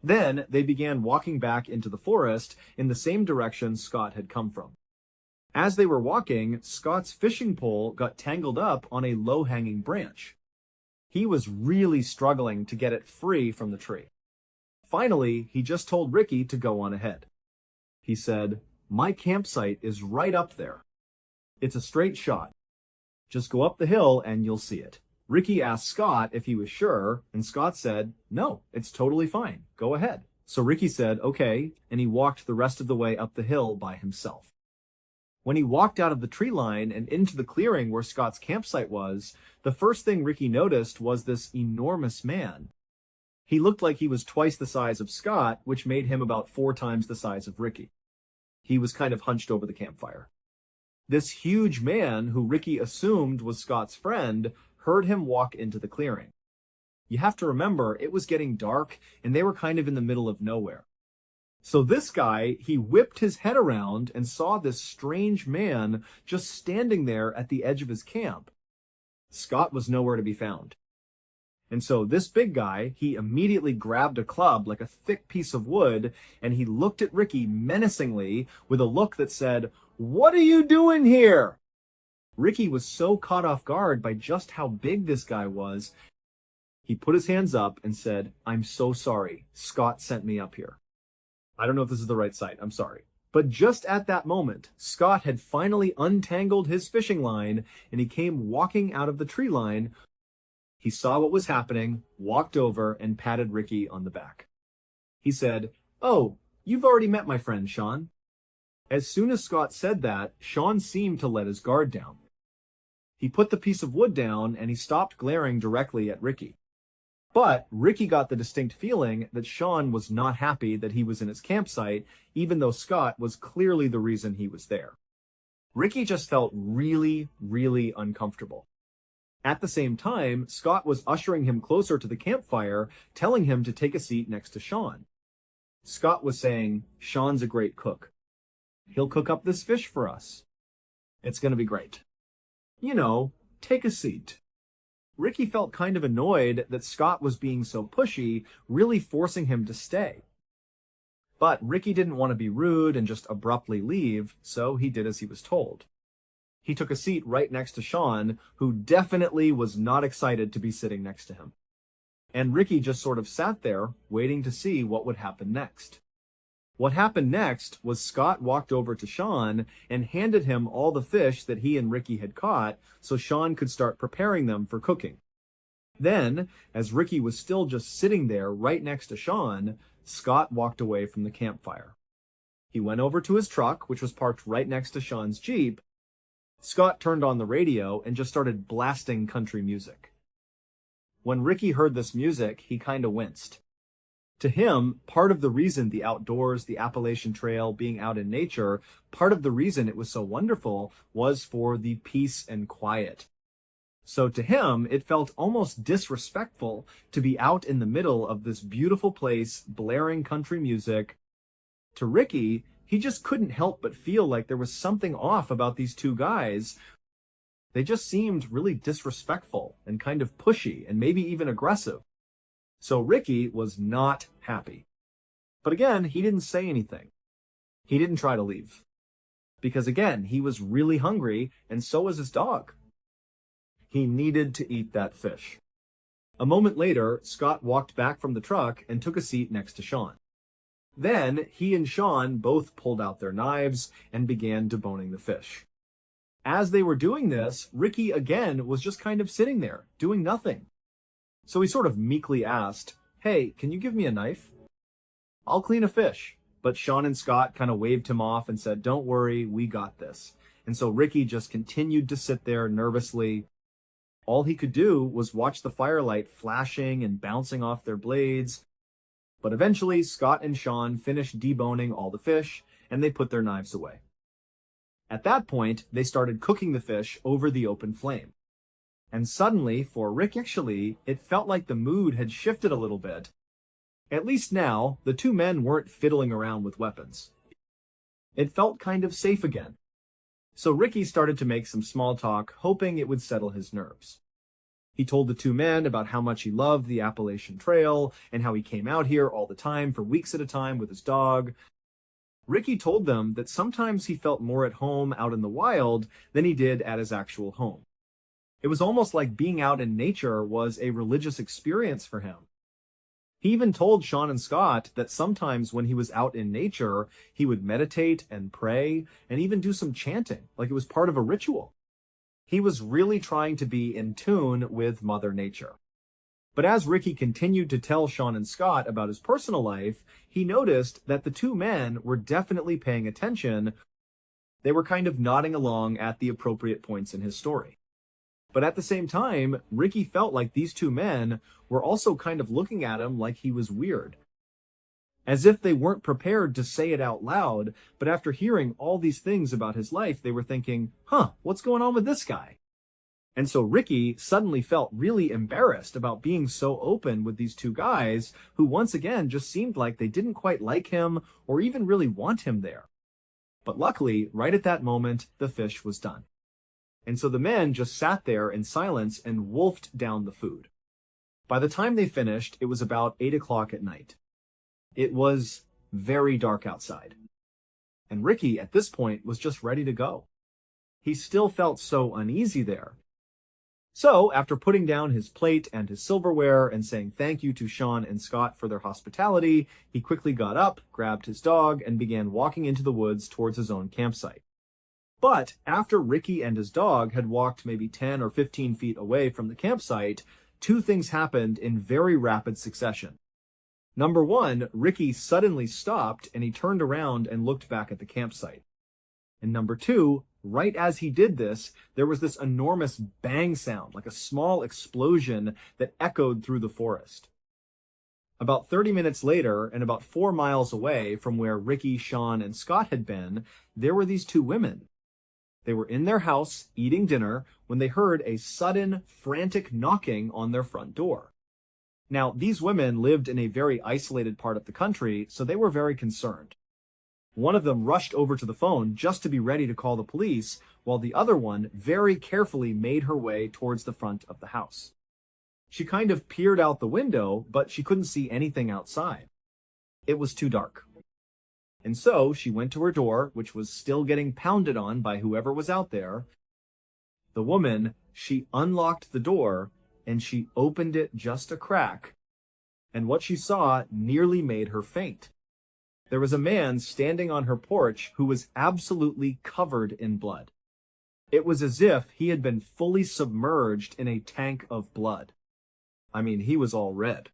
Then, they began walking back into the forest in the same direction Scott had come from. As they were walking, Scott's fishing pole got tangled up on a low-hanging branch. He was really struggling to get it free from the tree. Finally, he just told Ricky to go on ahead. He said, "My campsite is right up there. It's a straight shot. Just go up the hill and you'll see it." Ricky asked Scott if he was sure, and Scott said, "No, it's totally fine. Go ahead." So Ricky said, "Okay," and he walked the rest of the way up the hill by himself. When he walked out of the tree line and into the clearing where Scott's campsite was, the first thing Ricky noticed was this enormous man. He looked like he was twice the size of Scott, which made him about 4 times the size of Ricky. He was kind of hunched over the campfire. This huge man, who Ricky assumed was Scott's friend, heard him walk into the clearing. You have to remember, it was getting dark, and they were kind of in the middle of nowhere. So this guy, he whipped his head around and saw this strange man just standing there at the edge of his camp. Scott was nowhere to be found. And so this big guy, he immediately grabbed a club, like a thick piece of wood, and he looked at Ricky menacingly with a look that said, "What are you doing here?" Ricky was so caught off guard by just how big this guy was, he put his hands up and said, "I'm so sorry. Scott sent me up here." I don't know if this is the right site. I'm sorry. But just at that moment, Scott had finally untangled his fishing line, and he came walking out of the tree line. He saw what was happening, walked over, and patted Ricky on the back. He said, "Oh, you've already met my friend, Sean." As soon as Scott said that, Sean seemed to let his guard down. He put the piece of wood down, and he stopped glaring directly at Ricky. But Ricky got the distinct feeling that Sean was not happy that he was in his campsite, even though Scott was clearly the reason he was there. Ricky just felt really, really uncomfortable. At the same time, Scott was ushering him closer to the campfire, telling him to take a seat next to Sean. Scott was saying, "Sean's a great cook. He'll cook up this fish for us. It's going to be great. You know, take a seat." Ricky felt kind of annoyed that Scott was being so pushy, really forcing him to stay. But Ricky didn't want to be rude and just abruptly leave, so he did as he was told. He took a seat right next to Sean, who definitely was not excited to be sitting next to him. And Ricky just sort of sat there, waiting to see what would happen next. What happened next was Scott walked over to Sean and handed him all the fish that he and Ricky had caught so Sean could start preparing them for cooking. Then, as Ricky was still just sitting there right next to Sean, Scott walked away from the campfire. He went over to his truck, which was parked right next to Sean's Jeep. Scott turned on the radio and just started blasting country music. When Ricky heard this music, he kind of winced. To him, part of the reason the outdoors, the Appalachian Trail, being out in nature, part of the reason it was so wonderful was for the peace and quiet. So to him, it felt almost disrespectful to be out in the middle of this beautiful place, blaring country music. To Ricky, he just couldn't help but feel like there was something off about these two guys. They just seemed really disrespectful and kind of pushy and maybe even aggressive. So Ricky was not happy. But again, he didn't say anything. He didn't try to leave. Because again, he was really hungry, and so was his dog. He needed to eat that fish. A moment later, Scott walked back from the truck and took a seat next to Sean. Then, he and Sean both pulled out their knives and began deboning the fish. As they were doing this, Ricky again was just kind of sitting there, doing nothing. So he sort of meekly asked, "Hey, can you give me a knife? I'll clean a fish." But Sean and Scott kind of waved him off and said, "Don't worry, we got this." And so Ricky just continued to sit there nervously. All he could do was watch the firelight flashing and bouncing off their blades. But eventually, Scott and Sean finished deboning all the fish, and they put their knives away. At that point, they started cooking the fish over the open flame. And suddenly, for Rick actually, it felt like the mood had shifted a little bit. At least now, the two men weren't fiddling around with weapons. It felt kind of safe again. So Ricky started to make some small talk, hoping it would settle his nerves. He told the two men about how much he loved the Appalachian Trail and how he came out here all the time for weeks at a time with his dog. Ricky told them that sometimes he felt more at home out in the wild than he did at his actual home. It was almost like being out in nature was a religious experience for him. He even told Sean and Scott that sometimes when he was out in nature, he would meditate and pray and even do some chanting, like it was part of a ritual. He was really trying to be in tune with Mother Nature. But as Ricky continued to tell Sean and Scott about his personal life, he noticed that the two men were definitely paying attention. They were kind of nodding along at the appropriate points in his story. But at the same time, Ricky felt like these two men were also kind of looking at him like he was weird. As if they weren't prepared to say it out loud, but after hearing all these things about his life, they were thinking, what's going on with this guy? And so Ricky suddenly felt really embarrassed about being so open with these two guys who once again just seemed like they didn't quite like him or even really want him there. But luckily, right at that moment, the fish was done. And so the men just sat there in silence and wolfed down the food. By the time they finished, it was about 8 o'clock at night. It was very dark outside. And Ricky, at this point, was just ready to go. He still felt so uneasy there. So, after putting down his plate and his silverware and saying thank you to Sean and Scott for their hospitality, he quickly got up, grabbed his dog, and began walking into the woods towards his own campsite. But after Ricky and his dog had walked maybe 10 or 15 feet away from the campsite, two things happened in very rapid succession. Number one, Ricky suddenly stopped and he turned around and looked back at the campsite. And number two, right as he did this, there was this enormous bang sound, like a small explosion that echoed through the forest. About 30 minutes later, and about 4 miles away from where Ricky, Sean, and Scott had been, there were these two women. They were in their house eating dinner when they heard a sudden, frantic knocking on their front door. Now, these women lived in a very isolated part of the country, so they were very concerned. One of them rushed over to the phone just to be ready to call the police, while the other one very carefully made her way towards the front of the house. She kind of peered out the window, but she couldn't see anything outside. It was too dark. And so she went to her door, which was still getting pounded on by whoever was out there. The woman, she unlocked the door, and she opened it just a crack, and what she saw nearly made her faint. There was a man standing on her porch who was absolutely covered in blood. It was as if he had been fully submerged in a tank of blood. I mean, he was all red.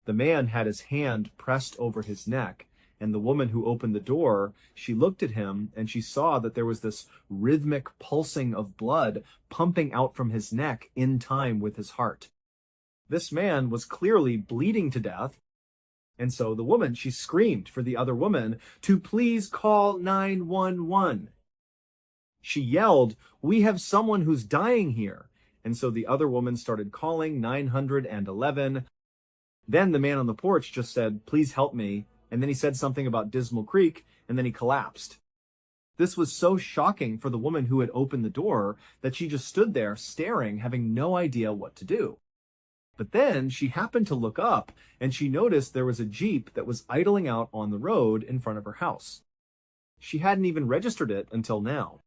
The man had his hand pressed over his neck, and the woman who opened the door, she looked at him and she saw that there was this rhythmic pulsing of blood pumping out from his neck in time with his heart. This man was clearly bleeding to death, and so the woman, she screamed for the other woman to please call 911. She yelled, "We have someone who's dying here." And so the other woman started calling 911. Then the man on the porch just said, "Please help me." And then he said something about Dismal Creek, and then he collapsed. This was so shocking for the woman who had opened the door that she just stood there staring, having no idea what to do. But then she happened to look up, and she noticed there was a Jeep that was idling out on the road in front of her house. She hadn't even registered it until now.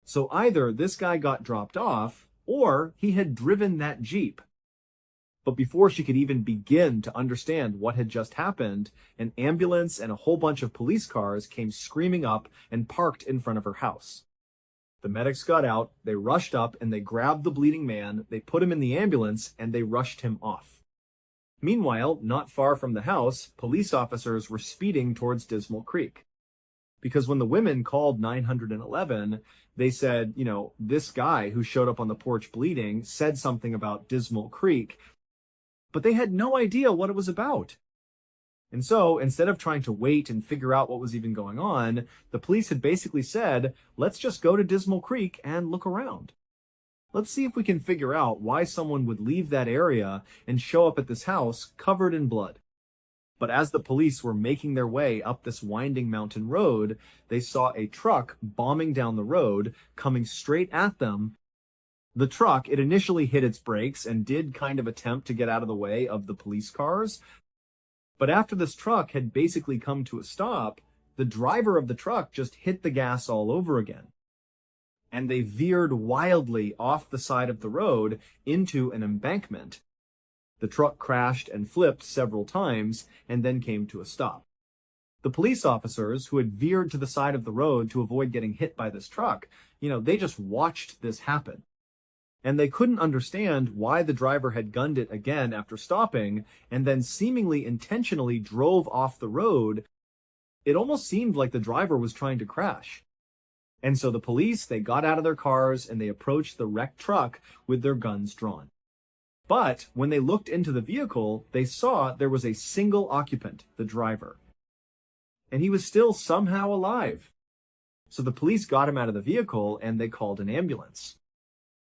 So either this guy got dropped off, or he had driven that Jeep. But before she could even begin to understand what had just happened, an ambulance and a whole bunch of police cars came screaming up and parked in front of her house. The medics got out, they rushed up, and they grabbed the bleeding man, they put him in the ambulance, and they rushed him off. Meanwhile, not far from the house, police officers were speeding towards Dismal Creek. Because when the women called 911, they said, this guy who showed up on the porch bleeding said something about Dismal Creek, but they had no idea what it was about. And so, instead of trying to wait and figure out what was even going on, the police had basically said, let's just go to Dismal Creek and look around. Let's see if we can figure out why someone would leave that area and show up at this house covered in blood. But as the police were making their way up this winding mountain road, they saw a truck bombing down the road, coming straight at them. The truck, it initially hit its brakes and did kind of attempt to get out of the way of the police cars. But after this truck had basically come to a stop, the driver of the truck just hit the gas all over again. And they veered wildly off the side of the road into an embankment. The truck crashed and flipped several times and then came to a stop. The police officers who had veered to the side of the road to avoid getting hit by this truck, they just watched this happen. And they couldn't understand why the driver had gunned it again after stopping and then seemingly intentionally drove off the road. It almost seemed like the driver was trying to crash. And so the police, they got out of their cars and they approached the wrecked truck with their guns drawn. But when they looked into the vehicle, they saw there was a single occupant, the driver. And he was still somehow alive. So the police got him out of the vehicle and they called an ambulance.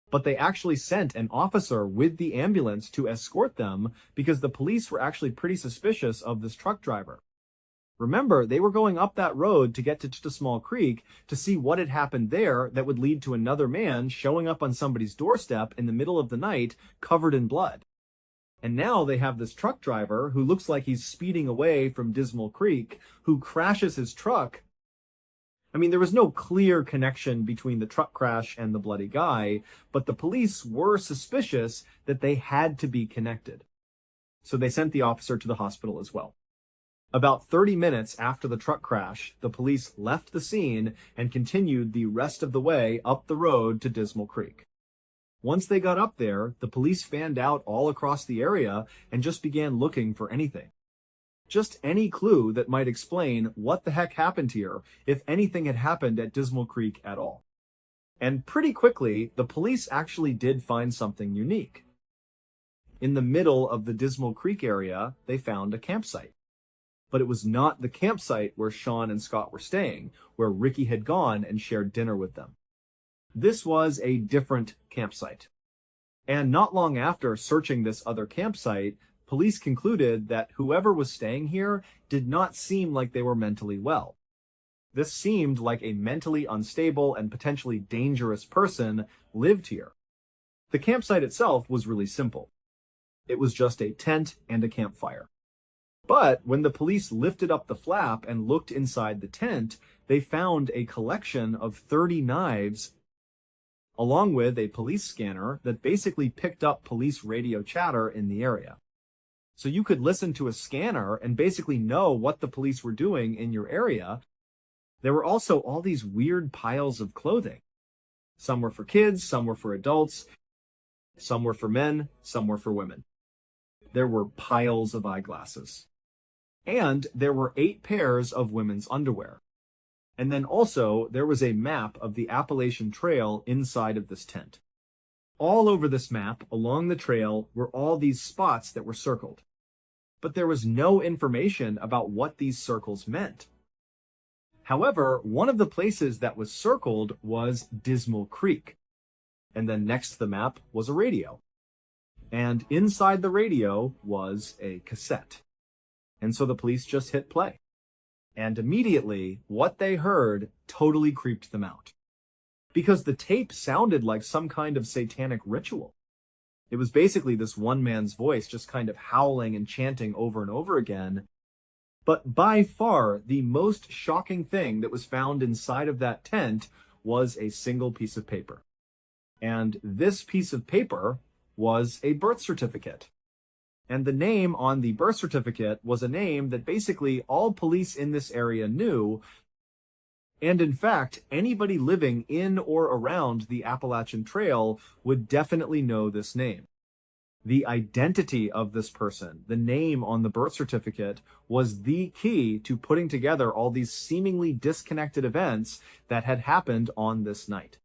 But they actually sent an officer with the ambulance to escort them because the police were actually pretty suspicious of this truck driver. Remember, they were going up that road to get to Dismal Creek to see what had happened there that would lead to another man showing up on somebody's doorstep in the middle of the night covered in blood. And now they have this truck driver who looks like he's speeding away from Dismal Creek, who crashes his truck. I mean, there was no clear connection between the truck crash and the bloody guy, but the police were suspicious that they had to be connected. So they sent the officer to the hospital as well. About 30 minutes after the truck crash, the police left the scene and continued the rest of the way up the road to Dismal Creek. Once they got up there, the police fanned out all across the area and just began looking for anything. Just any clue that might explain what the heck happened here, if anything had happened at Dismal Creek at all. And pretty quickly, the police actually did find something unique. In the middle of the Dismal Creek area, they found a campsite. But it was not the campsite where Sean and Scott were staying, where Ricky had gone and shared dinner with them. This was a different campsite. And not long after searching this other campsite, police concluded that whoever was staying here did not seem like they were mentally well. This seemed like a mentally unstable and potentially dangerous person lived here. The campsite itself was really simple. It was just a tent and a campfire. But when the police lifted up the flap and looked inside the tent, they found a collection of 30 knives, along with a police scanner that basically picked up police radio chatter in the area. So you could listen to a scanner and basically know what the police were doing in your area. There were also all these weird piles of clothing. Some were for kids, some were for adults, some were for men, some were for women. There were piles of eyeglasses. And there were 8 pairs of women's underwear. And then also, there was a map of the Appalachian Trail inside of this tent. All over this map, along the trail, were all these spots that were circled. But there was no information about what these circles meant. However, one of the places that was circled was Dismal Creek. And then next to the map was a radio. And inside the radio was a cassette. And so the police just hit play. And immediately, what they heard totally creeped them out. Because the tape sounded like some kind of satanic ritual. It was basically this one man's voice just kind of howling and chanting over and over again. But by far, the most shocking thing that was found inside of that tent was a single piece of paper. And this piece of paper was a birth certificate. And the name on the birth certificate was a name that basically all police in this area knew. And in fact, anybody living in or around the Appalachian Trail would definitely know this name. The identity of this person, the name on the birth certificate, was the key to putting together all these seemingly disconnected events that had happened on this night.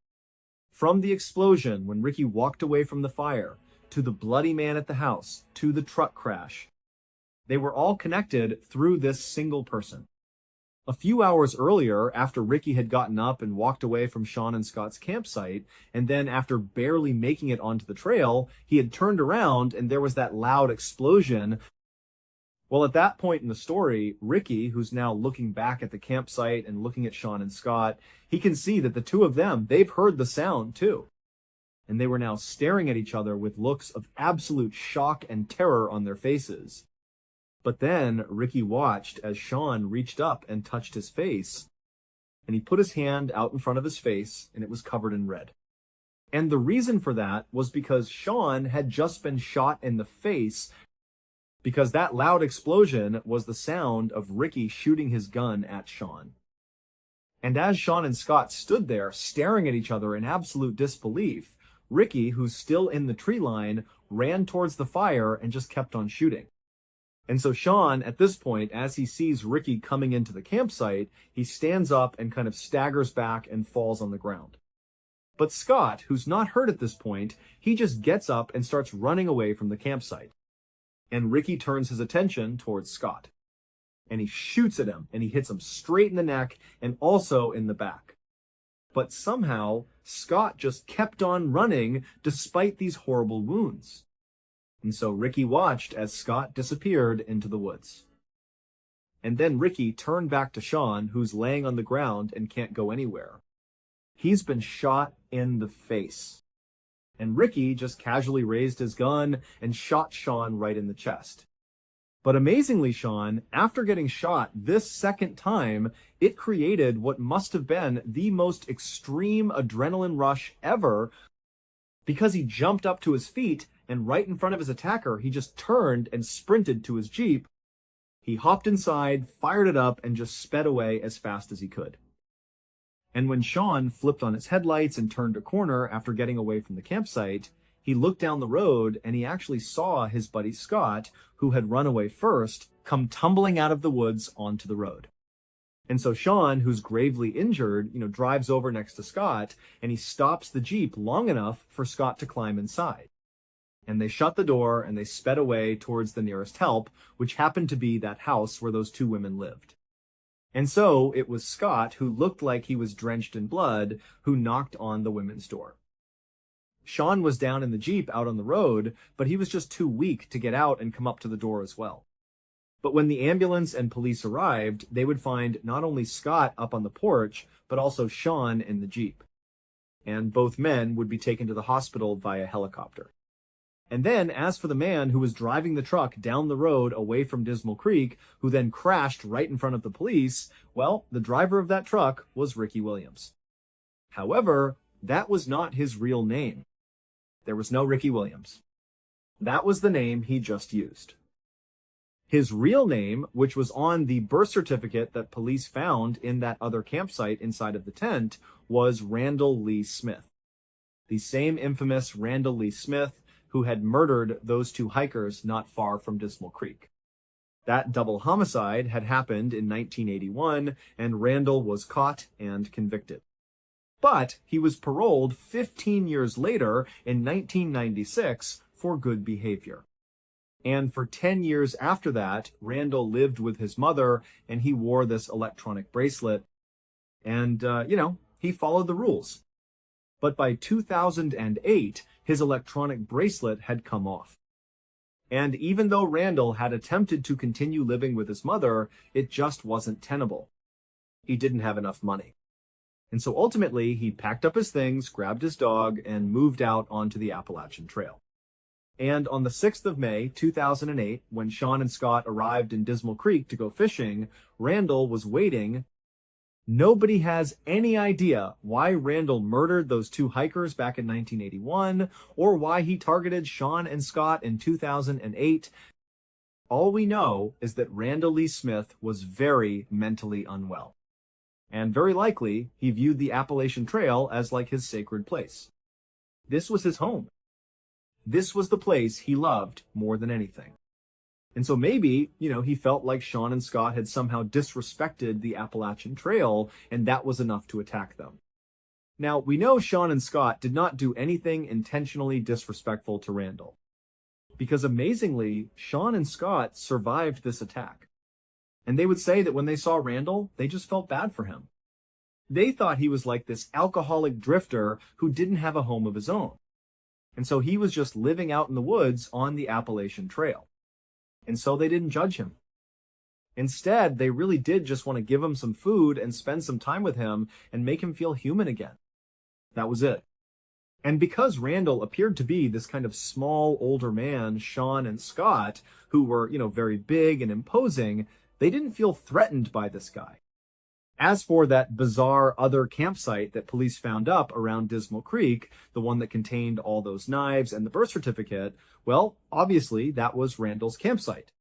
From the explosion when Ricky walked away from the fire, to the bloody man at the house, to the truck crash. They were all connected through this single person. A few hours earlier, after Ricky had gotten up and walked away from Sean and Scott's campsite, and then after barely making it onto the trail, he had turned around and there was that loud explosion. Well, at that point in the story, Ricky, who's now looking back at the campsite and looking at Sean and Scott, he can see that the two of them, they've heard the sound too. And they were now staring at each other with looks of absolute shock and terror on their faces. But then Ricky watched as Sean reached up and touched his face, and he put his hand out in front of his face, and it was covered in red. And the reason for that was because Sean had just been shot in the face, because that loud explosion was the sound of Ricky shooting his gun at Sean. And as Sean and Scott stood there staring at each other in absolute disbelief, Ricky, who's still in the tree line, ran towards the fire and just kept on shooting. And so Sean, at this point, as he sees Ricky coming into the campsite, he stands up and kind of staggers back and falls on the ground. But Scott, who's not hurt at this point, he just gets up and starts running away from the campsite. And Ricky turns his attention towards Scott. And he shoots at him, and he hits him straight in the neck and also in the back. But somehow, Scott just kept on running despite these horrible wounds. And so Ricky watched as Scott disappeared into the woods. And then Ricky turned back to Sean, who's laying on the ground and can't go anywhere. He's been shot in the face. and Ricky just casually raised his gun and shot Sean right in the chest. But amazingly, Sean, after getting shot this second time, it created what must have been the most extreme adrenaline rush ever, because he jumped up to his feet and right in front of his attacker, he just turned and sprinted to his Jeep. He hopped inside, fired it up, and just sped away as fast as he could. And when Sean flipped on his headlights and turned a corner after getting away from the campsite, he looked down the road and he actually saw his buddy Scott, who had run away first, come tumbling out of the woods onto the road. And so Sean, who's gravely injured, drives over next to Scott, and he stops the Jeep long enough for Scott to climb inside. And they shut the door and they sped away towards the nearest help, which happened to be that house where those two women lived. And so it was Scott, who looked like he was drenched in blood, who knocked on the women's door. Sean was down in the Jeep out on the road, but he was just too weak to get out and come up to the door as well. But when the ambulance and police arrived, they would find not only Scott up on the porch, but also Sean in the Jeep. And both men would be taken to the hospital via helicopter. And then, as for the man who was driving the truck down the road away from Dismal Creek, who then crashed right in front of the police, well, the driver of that truck was Ricky Williams. However, that was not his real name. There was no Ricky Williams. That was the name he just used. His real name, which was on the birth certificate that police found in that other campsite inside of the tent, was Randall Lee Smith. The same infamous Randall Lee Smith who had murdered those two hikers not far from Dismal Creek. That double homicide had happened in 1981, and Randall was caught and convicted. But he was paroled 15 years later in 1996 for good behavior. And for 10 years after that, Randall lived with his mother, and he wore this electronic bracelet. And, he followed the rules. But by 2008, his electronic bracelet had come off. And even though Randall had attempted to continue living with his mother, it just wasn't tenable. He didn't have enough money. And so ultimately, he packed up his things, grabbed his dog, and moved out onto the Appalachian Trail. And on the 6th of May, 2008, when Sean and Scott arrived in Dismal Creek to go fishing, Randall was waiting. Nobody has any idea why Randall murdered those two hikers back in 1981, or why he targeted Sean and Scott in 2008. All we know is that Randall Lee Smith was very mentally unwell. And very likely, he viewed the Appalachian Trail as like his sacred place. This was his home. This was the place he loved more than anything. And so maybe, he felt like Sean and Scott had somehow disrespected the Appalachian Trail, and that was enough to attack them. Now, we know Sean and Scott did not do anything intentionally disrespectful to Randall, because amazingly, Sean and Scott survived this attack. And they would say that when they saw Randall, they just felt bad for him. They thought he was like this alcoholic drifter who didn't have a home of his own. And so he was just living out in the woods on the Appalachian Trail. And so they didn't judge him. Instead, they really did just want to give him some food and spend some time with him and make him feel human again. That was it. And because Randall appeared to be this kind of small, older man, Sean and Scott, who were, very big and imposing, they didn't feel threatened by this guy. As for that bizarre other campsite that police found up around Dismal Creek, the one that contained all those knives and the birth certificate, well, obviously that was Randall's campsite.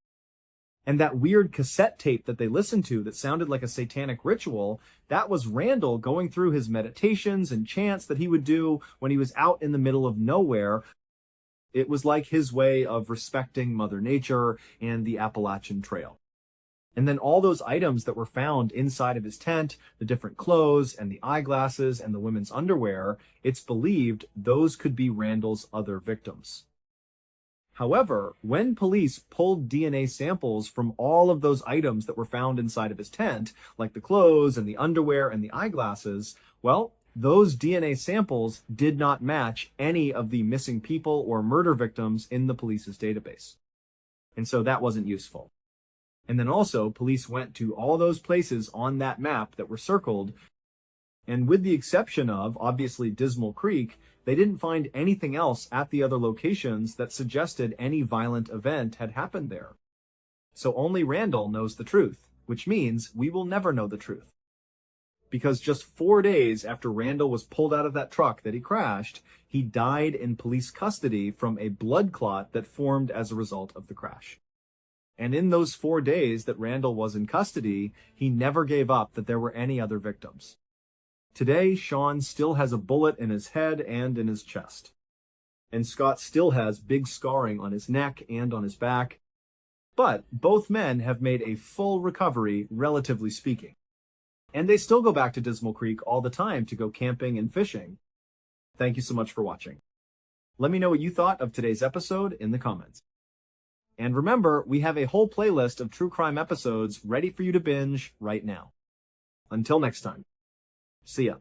And that weird cassette tape that they listened to that sounded like a satanic ritual, that was Randall going through his meditations and chants that he would do when he was out in the middle of nowhere. It was like his way of respecting Mother Nature and the Appalachian Trail. And then all those items that were found inside of his tent, the different clothes and the eyeglasses and the women's underwear, it's believed those could be Randall's other victims. However, when police pulled DNA samples from all of those items that were found inside of his tent, like the clothes and the underwear and the eyeglasses, well, those DNA samples did not match any of the missing people or murder victims in the police's database. And so that wasn't useful. And then also, police went to all those places on that map that were circled, and with the exception of, obviously, Dismal Creek, They didn't find anything else at the other locations that suggested any violent event had happened there. So only Randall knows the truth, which means we will never know the truth. Because just 4 days after Randall was pulled out of that truck that he crashed, he died in police custody from a blood clot that formed as a result of the crash. And in those 4 days that Randall was in custody, he never gave up that there were any other victims. Today, Sean still has a bullet in his head and in his chest. And Scott still has big scarring on his neck and on his back. But both men have made a full recovery, relatively speaking. And they still go back to Dismal Creek all the time to go camping and fishing. Thank you so much for watching. Let me know what you thought of today's episode in the comments. And remember, we have a whole playlist of true crime episodes ready for you to binge right now. Until next time. See ya.